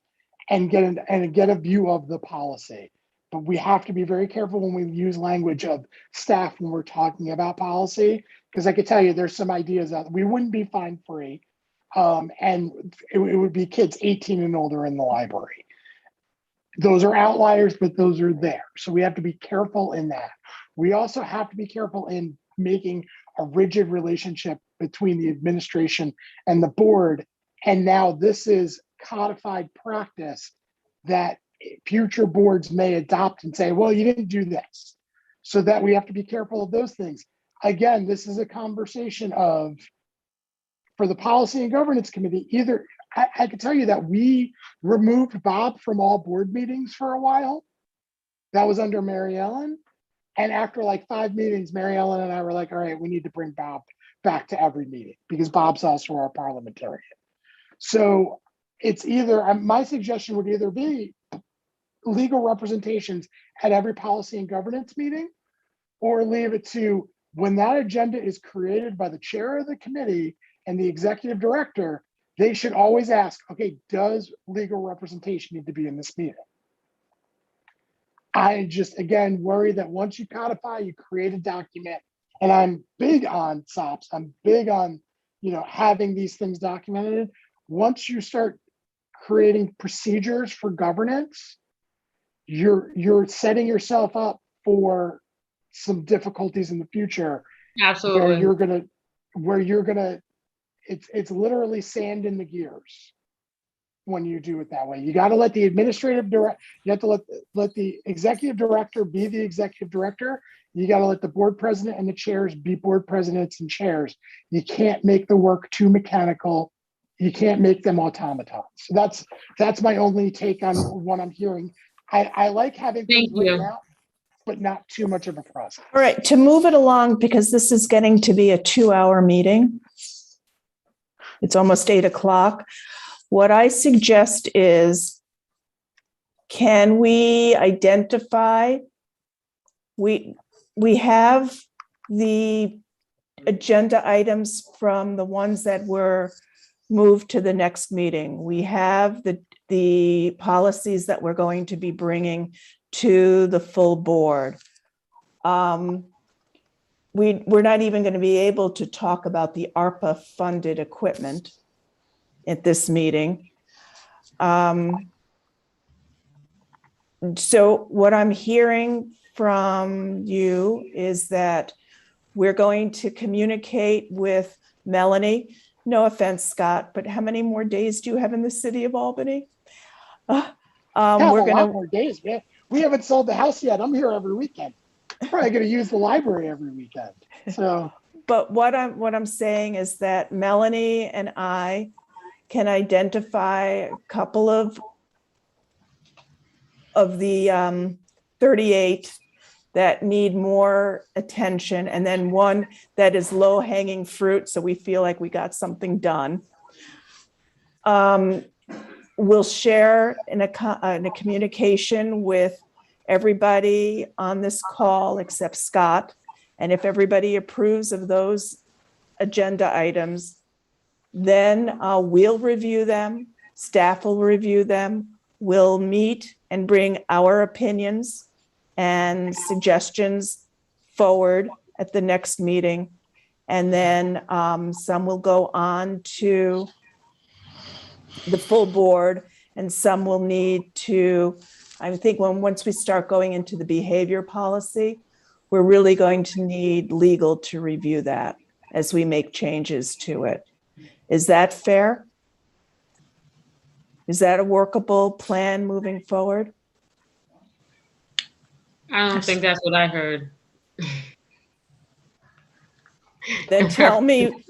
and get a view of the policy. But we have to be very careful when we use language of staff when we're talking about policy, because I could tell you there's some ideas that we wouldn't be fine free, and it would be kids 18 and older in the library. Those are outliers, but those are there. So we have to be careful in that. We also have to be careful in making a rigid relationship between the administration and the board. And now this is codified practice that future boards may adopt and say, well, you didn't do this. So that we have to be careful of those things. Again, this is a conversation of, for the Policy and Governance Committee, either, I can tell you that we removed Bob from all board meetings for a while. That was under Mary Ellen. And after like 5 meetings, Mary Ellen and I were like, all right, we need to bring Bob back to every meeting because Bob's also our parliamentarian. So it's either, my suggestion would either be legal representations at every Policy and Governance meeting, or leave it to when that agenda is created by the chair of the committee and the executive director, they should always ask, okay, does legal representation need to be in this meeting? I just, again, worry that once you codify, you create a document, and I'm big on SOPs. I'm big on, having these things documented. Once you start creating procedures for governance, you're setting yourself up for some difficulties in the future. Absolutely. Where you're gonna, it's literally sand in the gears when you do it that way. You got to let the administrative director, you have to let the executive director be the executive director. You got to let the board president and the chairs be board presidents and chairs. You can't make the work too mechanical. You can't make them automatons. So that's my only take on what I'm hearing. I like having things written out, but not too much of a process. All right, to move it along, because this is getting to be a 2-hour meeting. It's almost 8 o'clock. What I suggest is, can we identify, we have the agenda items from the ones that were moved to the next meeting. We have the policies that we're going to be bringing to the full board. We're not even going to be able to talk about the ARPA funded equipment at this meeting. So what I'm hearing from you is that we're going to communicate with Melanie. No offense, Scott, but how many more days do you have in the city of Albany? We're lot more days, man. We haven't sold the house yet. I'm here every weekend. I'm probably going to use the library every weekend. So, but what I'm saying is that Melanie and I can identify a couple of the 38 that need more attention, and then one that is low hanging fruit, so we feel like we got something done. We'll share in a communication with everybody on this call except Scott, and if everybody approves of those agenda items, then we'll review them, staff will review them, we'll meet and bring our opinions and suggestions forward at the next meeting. And then some will go on to the full board, and some will need to, I think once we start going into the behavior policy, we're really going to need legal to review that as we make changes to it. Is that fair? Is that a workable plan moving forward? I don't think that's what I heard. Then tell me what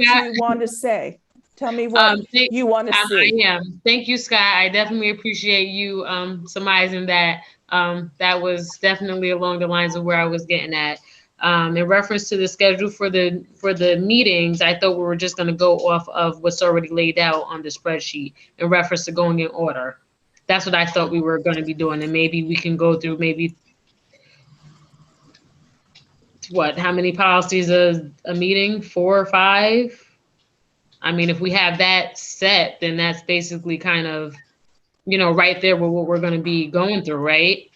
you want to say. Tell me what you want to see. Thank you, Scott. I definitely appreciate you surmising that. That was definitely along the lines of where I was getting at. In reference to the schedule for the meetings, I thought we were just going to go off of what's already laid out on the spreadsheet in reference to going in order. That's what I thought we were going to be doing, and maybe we can go through how many policies a meeting? 4 or 5? I mean, if we have that set, then that's basically kind of, right there with what we're going to be going through, right?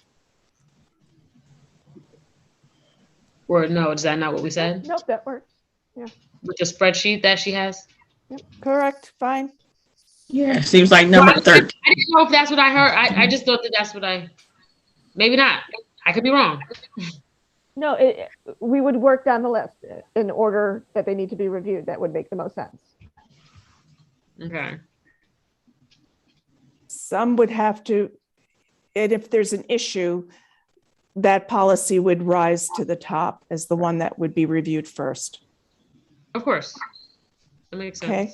Or no, is that not what we said? Nope, that works. Yeah. With the spreadsheet that she has? Yep. Correct, fine. Yeah, seems like number 13. I didn't know if that's what I heard. I just thought that's what maybe not. I could be wrong. No, we would work down the list in order that they need to be reviewed. That would make the most sense. Okay. Some would have to, if there's an issue, that policy would rise to the top as the one that would be reviewed first. Of course. That makes sense. Okay.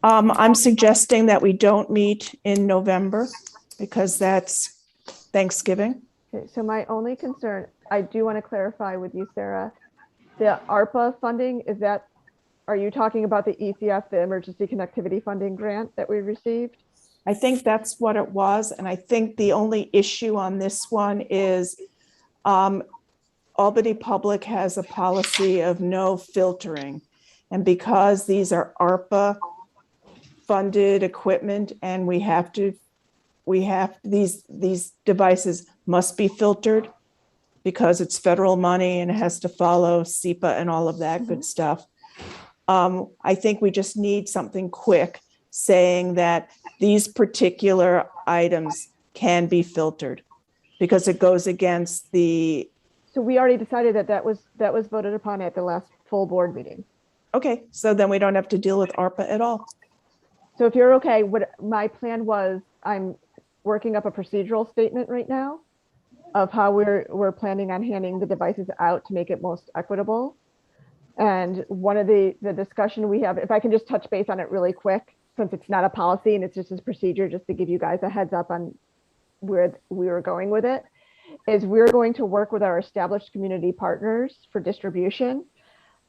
I'm suggesting that we don't meet in November because that's Thanksgiving. Okay, so my only concern, I do want to clarify with you, Sarah, the ARPA funding, are you talking about the ECF, the Emergency Connectivity Funding Grant that we received? I think that's what it was. And I think the only issue on this one is Albany Public has a policy of no filtering. And because these are ARPA funded equipment and these devices must be filtered because it's federal money and it has to follow SEPA and all of that good stuff. I think we just need something quick saying that these particular items can be filtered because it goes against the. So we already decided that was voted upon at the last full board meeting. Okay, so then we don't have to deal with ARPA at all. So if you're okay, what my plan was, I'm working up a procedural statement right now of how we're planning on handing the devices out to make it most equitable. And one of the discussion we have, if I can just touch base on it really quick, since it's not a policy and it's just a procedure, just to give you guys a heads up on where we were going with it, is we're going to work with our established community partners for distribution.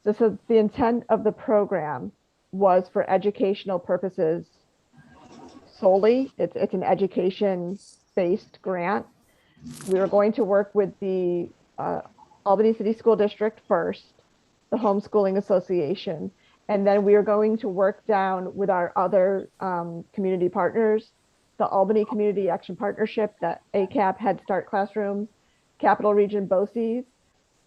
So the intent of the program was for educational purposes solely. It's an education-based grant. We are going to work with the Albany City School District first, the Homeschooling Association, and then we are going to work down with our other community partners, the Albany Community Action Partnership, the ACAP Head Start Classrooms, Capital Region BOCES,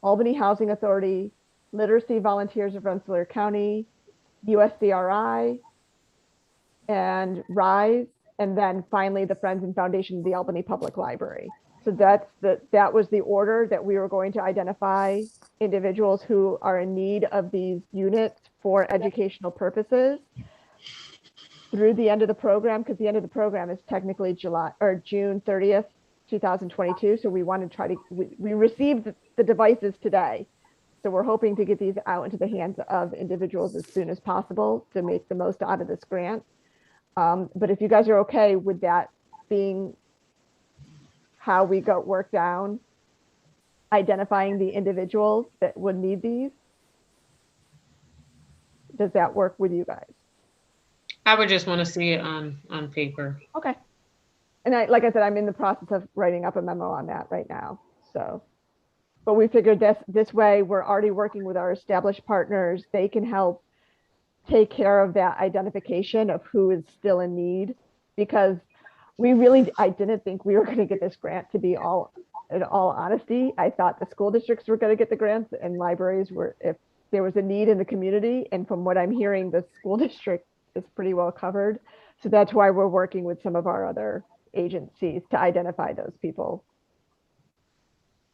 Albany Housing Authority, Literacy Volunteers of Rensselaer County, USDRI, and RISE, and then finally the Friends and Foundation of the Albany Public Library. So that was the order that we were going to identify individuals who are in need of these units for educational purposes through the end of the program, because the end of the program is technically June 30th, 2022. So we want to try to, we received the devices today. So we're hoping to get these out into the hands of individuals as soon as possible to make the most out of this grant. But if you guys are okay with that being how we work down identifying the individuals that would need these, does that work with you guys? I would just want to see it on paper. Okay. And like I said, I'm in the process of writing up a memo on that right now. So, but we figured this way we're already working with our established partners. They can help take care of that identification of who is still in need, because I didn't think we were going to get this grant, to be in all honesty. I thought the school districts were going to get the grants and libraries were, if there was a need in the community. And from what I'm hearing, the school district is pretty well covered. So that's why we're working with some of our other agencies to identify those people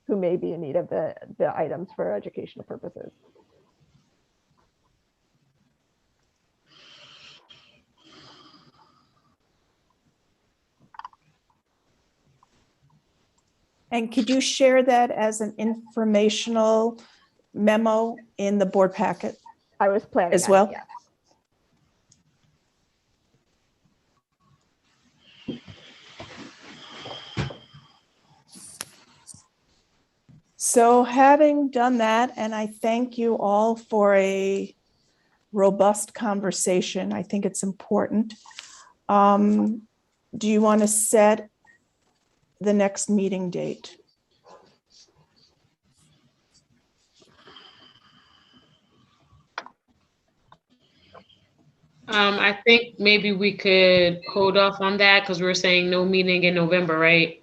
who may be in need of the items for educational purposes. And could you share that as an informational memo in the board packet? I was planning as on well. It, yes. So having done that, and I thank you all for a robust conversation. I think it's important. Do you want to set the next meeting date? I think maybe we could hold off on that because we're saying no meeting in November, right?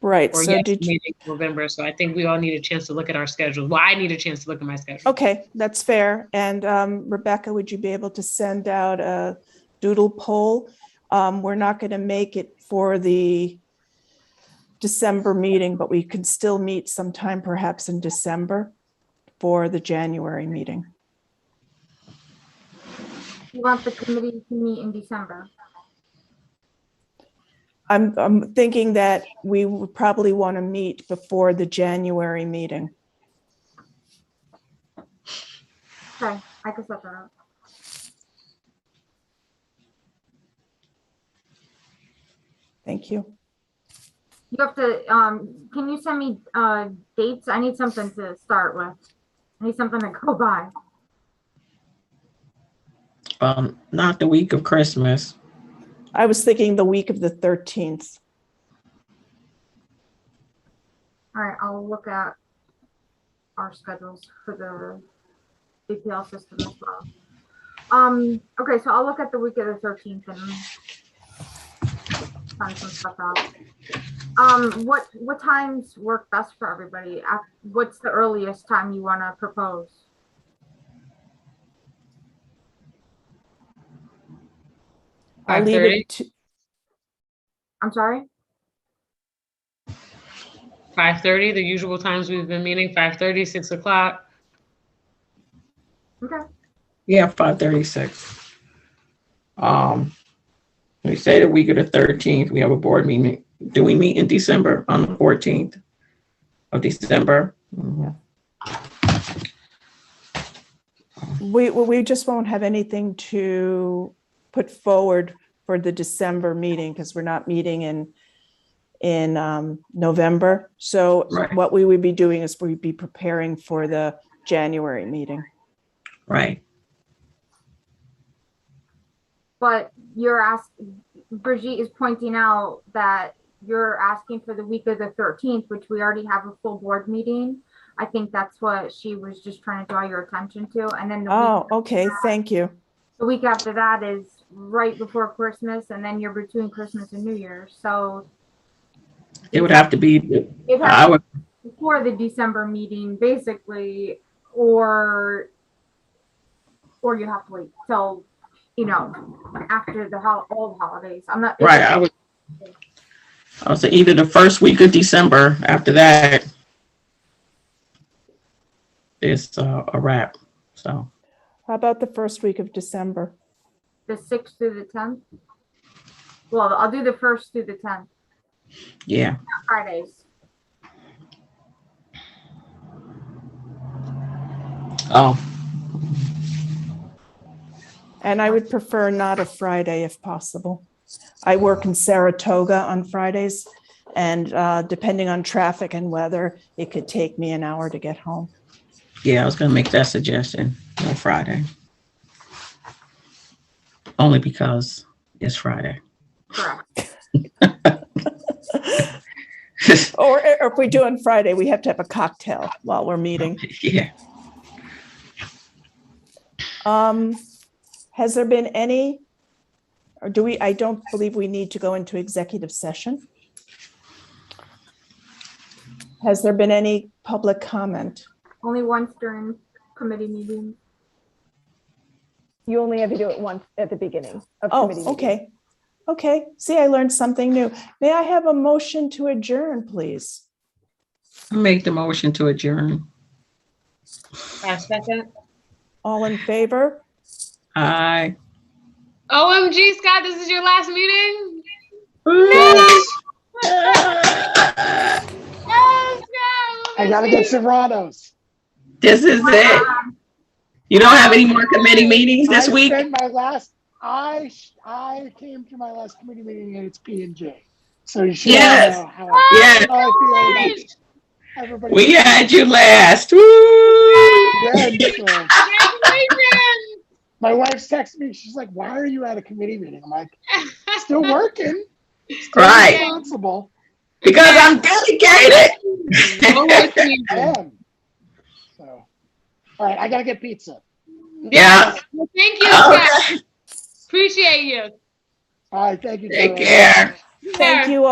Right. Or So yes, did you? meeting in November. So I think we all need a chance to look at our schedule. Well, I need a chance to look at my schedule. Okay, that's fair. And Rebecca, would you be able to send out a doodle poll? We're not going to make it for the December meeting, but we can still meet sometime perhaps in December for the January meeting. You want the committee to meet in December? I'm thinking that we would probably want to meet before the January meeting. Okay, I can set that up. Thank you. You have to, can you send me, dates? I need something to start with. I need something to go by. Not the week of Christmas. I was thinking the week of the 13th. All right, I'll look at our schedules for the APL system as well. Okay, so I'll look at the week of the 13th and find some stuff out. What times work best for everybody? What's the earliest time you want to propose? I'll leave 5:30? it to, I'm sorry? 5:30, the usual times we've been meeting, 5:30, 6 o'clock. Okay. Yeah, 5:36. We say the week of the 13th, we have a board meeting. Do we meet in December on the 14th of December? Mhm. we just won't have anything to put forward for the December meeting because we're not meeting in November. So Right. what we would be doing is we'd be preparing for the January meeting. Right. But Brigitte is pointing out that you're asking for the week of the 13th, which we already have a full board meeting. I think that's what she was just trying to draw your attention to. And then Oh, okay, thank you. the week after that is right before Christmas, and then you're between Christmas and New Year's. So It would have to be, it I has would, before the December meeting, basically, or you have to wait till, after the old holidays. I'm not right, I would say either the first week of December, after that, it's a wrap, so. How about the first week of December? the 6th through the 10th. Well, I'll do the 1st through the 10th, Yeah, Fridays. oh, And I would prefer not a Friday if possible. I work in Saratoga on Fridays, and depending on traffic and weather, it could take me an hour to get home. yeah, I was gonna make that suggestion on Friday. Only because it's Friday. Correct. Or if we do on Friday, we have to have a cocktail while we're meeting. Yeah, Has there been any, or do we, I don't believe we need to go into executive session. Has there been any public comment? Only once during committee meetings. You only have to do it once at the beginning of Oh, committee meeting. okay. Okay, see, I learned something new. May I have a motion to adjourn, please? I make the motion to adjourn. 5 seconds. All in favor? Aye. OMG, Scott, this is your last meeting? I gotta get Serranos. This is it. You don't have any more committee meetings this I week? spent my last, I came to my last committee meeting and it's P&J. So you should Yes. know how Yes, I feel about everybody. we had you last. Woo! Good, so Congratulations! my wife's texting me. She's like, "Why are you at a committee meeting?" I'm like, "Still working, still Right. responsible." Because I'm dedicated. What was I you? am. So, all right, I gotta get pizza. Yeah. Well, thank you, Scott. Okay. Appreciate you. All right, thank you. Take Joey. care. Thank you all.